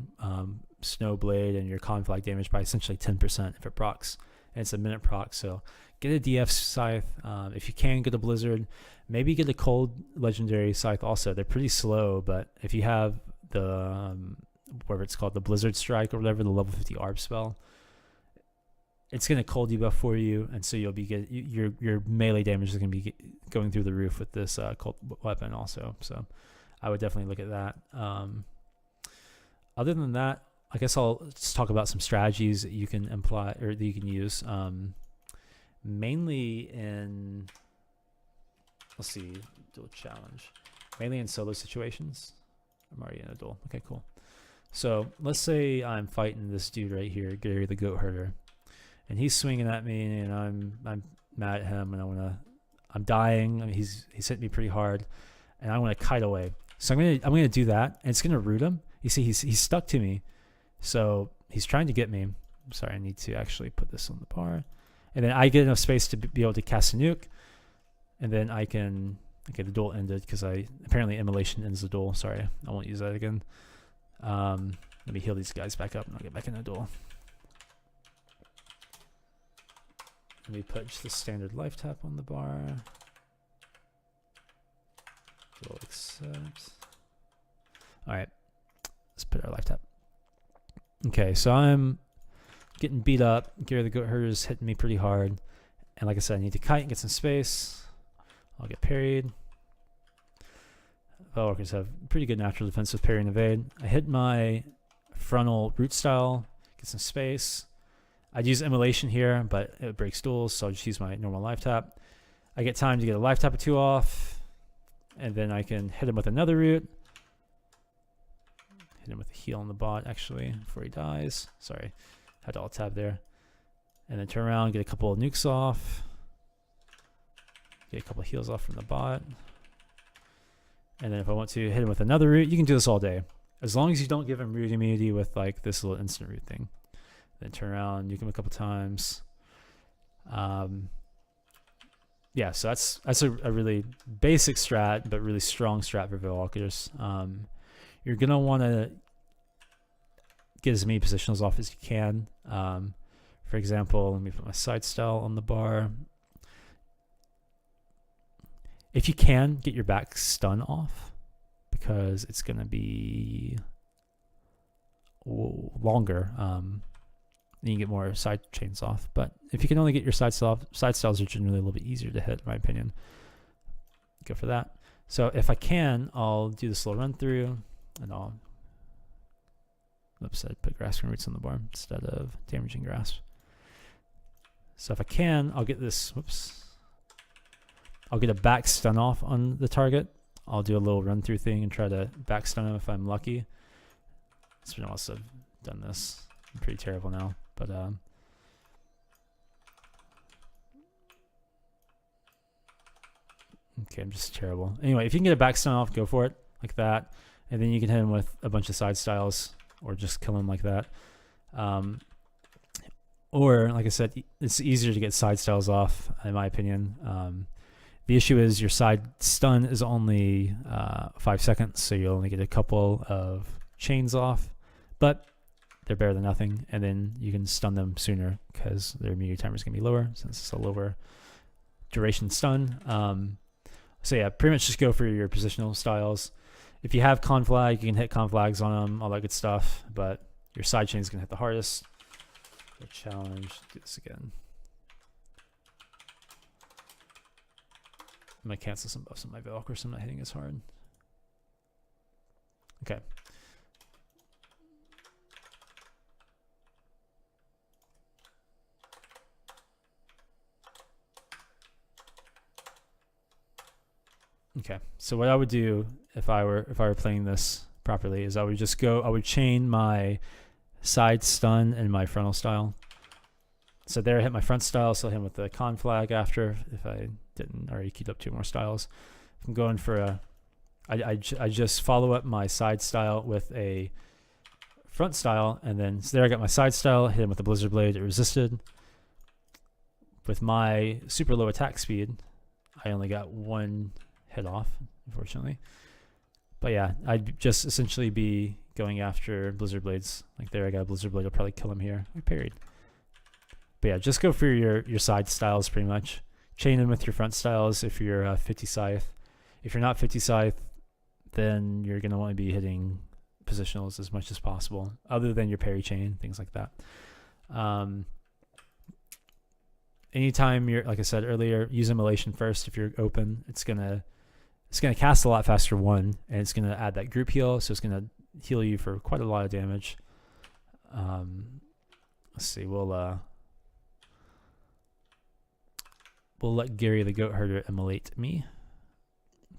Snow Blade and your Conflag damage by essentially 10% if it procs. And it's a minute proc, so get a DF Scythe. If you can, get a Blizzard. Maybe get a Cold Legendary Scythe also. They're pretty slow, but if you have the, whatever it's called, the Blizzard Strike or whatever, the level 50 ARB spell, it's going to cold debuff for you, and so you'll be your melee damage is going to be going through the roof with this cold weapon also. So I would definitely look at that. Other than that, I guess I'll just talk about some strategies that you can imply or that you can use. Mainly in, let's see, dual challenge. Mainly in solo situations. I'm already in a duel. Okay, cool. So let's say I'm fighting this dude right here, Gary the Goat Herder, and he's swinging at me, and I'm mad at him, and I'm dying. I mean, he's hit me pretty hard, and I want to kite away. So I'm gonna do that, and it's gonna root him. You see, he's stuck to me, so he's trying to get me. I'm sorry, I need to actually put this on the bar, and then I get enough space to be able to cast a nuke, and then I can. Okay, the duel ended because apparently immolation ends the duel. Sorry, I won't use that again. Let me heal these guys back up, and I'll get back in the duel. Let me put just the standard life tap on the bar. Duel accept. All right, let's put our life tap. Okay, so I'm getting beat up. Gary the Goat Herder is hitting me pretty hard, and like I said, I need to kite and get some space. I'll get parried. Valewalkers have pretty good natural defense with parry and evade. I hit my frontal root style, get some space. I'd use immolation here, but it breaks duels, so I'll just use my normal life tap. I get time to get a life tap or two off, and then I can hit him with another root. Hit him with a heal on the bot, actually, before he dies. Sorry, had to alt tab there. And then turn around, get a couple of nukes off. Get a couple of heals off from the bot. And then if I want to hit him with another root, you can do this all day. As long as you don't give him root immunity with like this little instant root thing. Then turn around, nuke him a couple times. Yeah, so that's a really basic strat, but really strong strat for Valewalkers. You're going to want to get as many positionals off as you can. For example, let me put my side style on the bar. If you can, get your back stun off because it's going to be longer. Then you get more side chains off. But if you can only get your side styles are generally a little bit easier to hit, in my opinion. Go for that. So if I can, I'll do this little run through, and I'll, oops, I put grass roots on the bar instead of damaging grass. So if I can, I'll get this, whoops, I'll get a back stun off on the target. I'll do a little run through thing and try to back stun him if I'm lucky. It's been also done this. I'm pretty terrible now, but okay, I'm just terrible. Anyway, if you can get a back stun off, go for it like that, and then you can hit him with a bunch of side styles or just kill him like that. Or like I said, it's easier to get side styles off, in my opinion. The issue is your side stun is only 5 seconds, so you'll only get a couple of chains off, but they're better than nothing, and then you can stun them sooner because their immunity timer is going to be lower since it's a lower duration stun. So yeah, pretty much just go for your positional styles. If you have con flag, you can hit con flags on them, all that good stuff, but your side chain is going to hit the hardest. A challenge, do this again. I'm going to cancel some buffs on my Valewalker so I'm not hitting as hard. Okay. Okay, so what I would do if I were playing this properly is I would chain my side stun and my frontal style. So there I hit my front style, so I'll hit him with the con flag after if I didn't already queued up 2 more styles. If I'm going for a, I just follow up my side style with a front style, and then so there I got my side style, hit him with the Blizzard Blade, it resisted. With my super low attack speed, I only got 1 hit off, unfortunately. But yeah, I'd just essentially be going after Blizzard Blades. Like there I got a Blizzard Blade, I'll probably kill him here. I parried. But yeah, just go for your side styles pretty much. Chain them with your front styles if you're 50 scythe. If you're not 50 scythe, then you're going to want to be hitting positionals as much as possible, other than your parry chain, things like that. Anytime you're, like I said earlier, use immolation first. If you're open, it's gonna cast a lot faster, and it's gonna add that group heal, so it's gonna heal you for quite a lot of damage. Let's see, we'll let Gary the Goat Herder immolate me.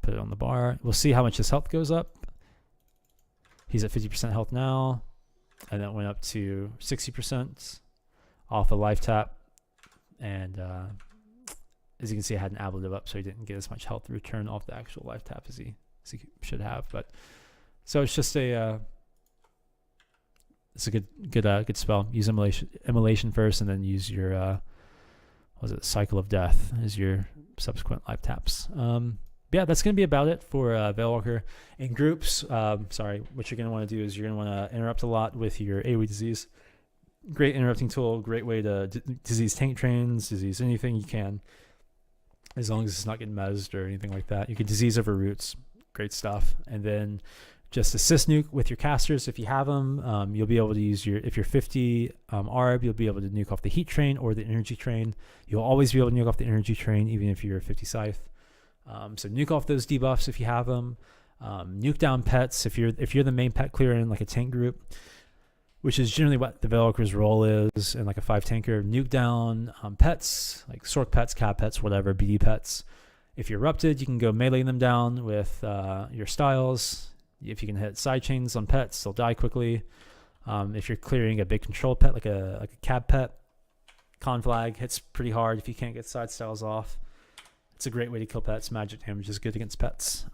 Put it on the bar. We'll see how much his health goes up. He's at 50% health now, and that went up to 60% off a life tap. And as you can see, I had an ablative up, so he didn't get as much health return off the actual life tap as he should have. But so it's just it's a good spell. Use immolation first, and then use your Cycle of Death as your subsequent life taps. Yeah, that's going to be about it for Valewalker. In groups, what you're going to want to do is you're going to want to interrupt a lot with your AoE disease. Great interrupting tool, great way to disease tank trains, disease anything you can, as long as it's not getting mezzed or anything like that. You can disease over roots, great stuff. And then just assist nuke with your casters if you have them. You'll be able to use if you're 50 ARB, you'll be able to nuke off the heat train or the energy train. You'll always be able to nuke off the energy train, even if you're 50 scythe. So nuke off those debuffs if you have them. Nuke down pets if you're the main pet clearer in like a tank group, which is generally what the Valewalker's role is in like a 5 tanker. Nuke down pets, like Sork pets, cat pets, whatever, BD pets. If you're erupted, you can go melee them down with your styles. If you can hit side chains on pets, they'll die quickly. If you're clearing a big control pet, like a cab pet, con flag hits pretty hard if you can't get side styles off. It's a great way to kill pets. Magic damage is good against pets.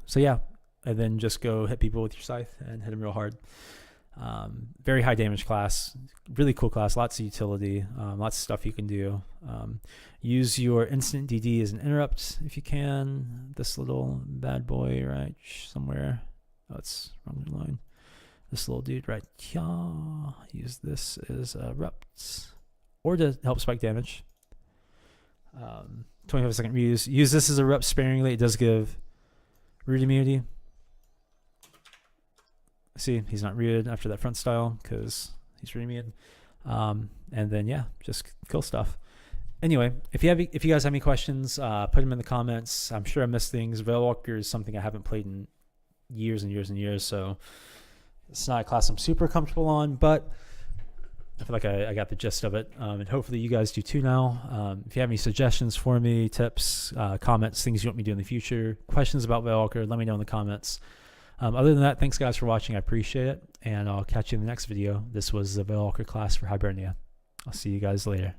So yeah, and then just go hit people with your scythe and hit them real hard. Very high damage class, really cool class, lots of utility, lots of stuff you can do. Use your instant DD as an interrupt if you can. This little bad boy right somewhere. Oh, it's wrong line. This little dude right here. Use this as erupts or to help spike damage. 25-second reuse. Use this as a erupt sparingly. It does give root immunity. See, he's not rooted after that front style because he's root immune. And then yeah, just kill stuff. Anyway, if you guys have any questions, put them in the comments. I'm sure I missed things. Valewalker is something I haven't played in years and years and years, so it's not a class I'm super comfortable on, but I feel like I got the gist of it, and hopefully you guys do too now. If you have any suggestions for me, tips, comments, things you want me to do in the future, questions about Valewalker, let me know in the comments. Other than that, thanks guys for watching. I appreciate it, and I'll catch you in the next video. This was the Valewalker class for Hibernia. I'll see you guys later.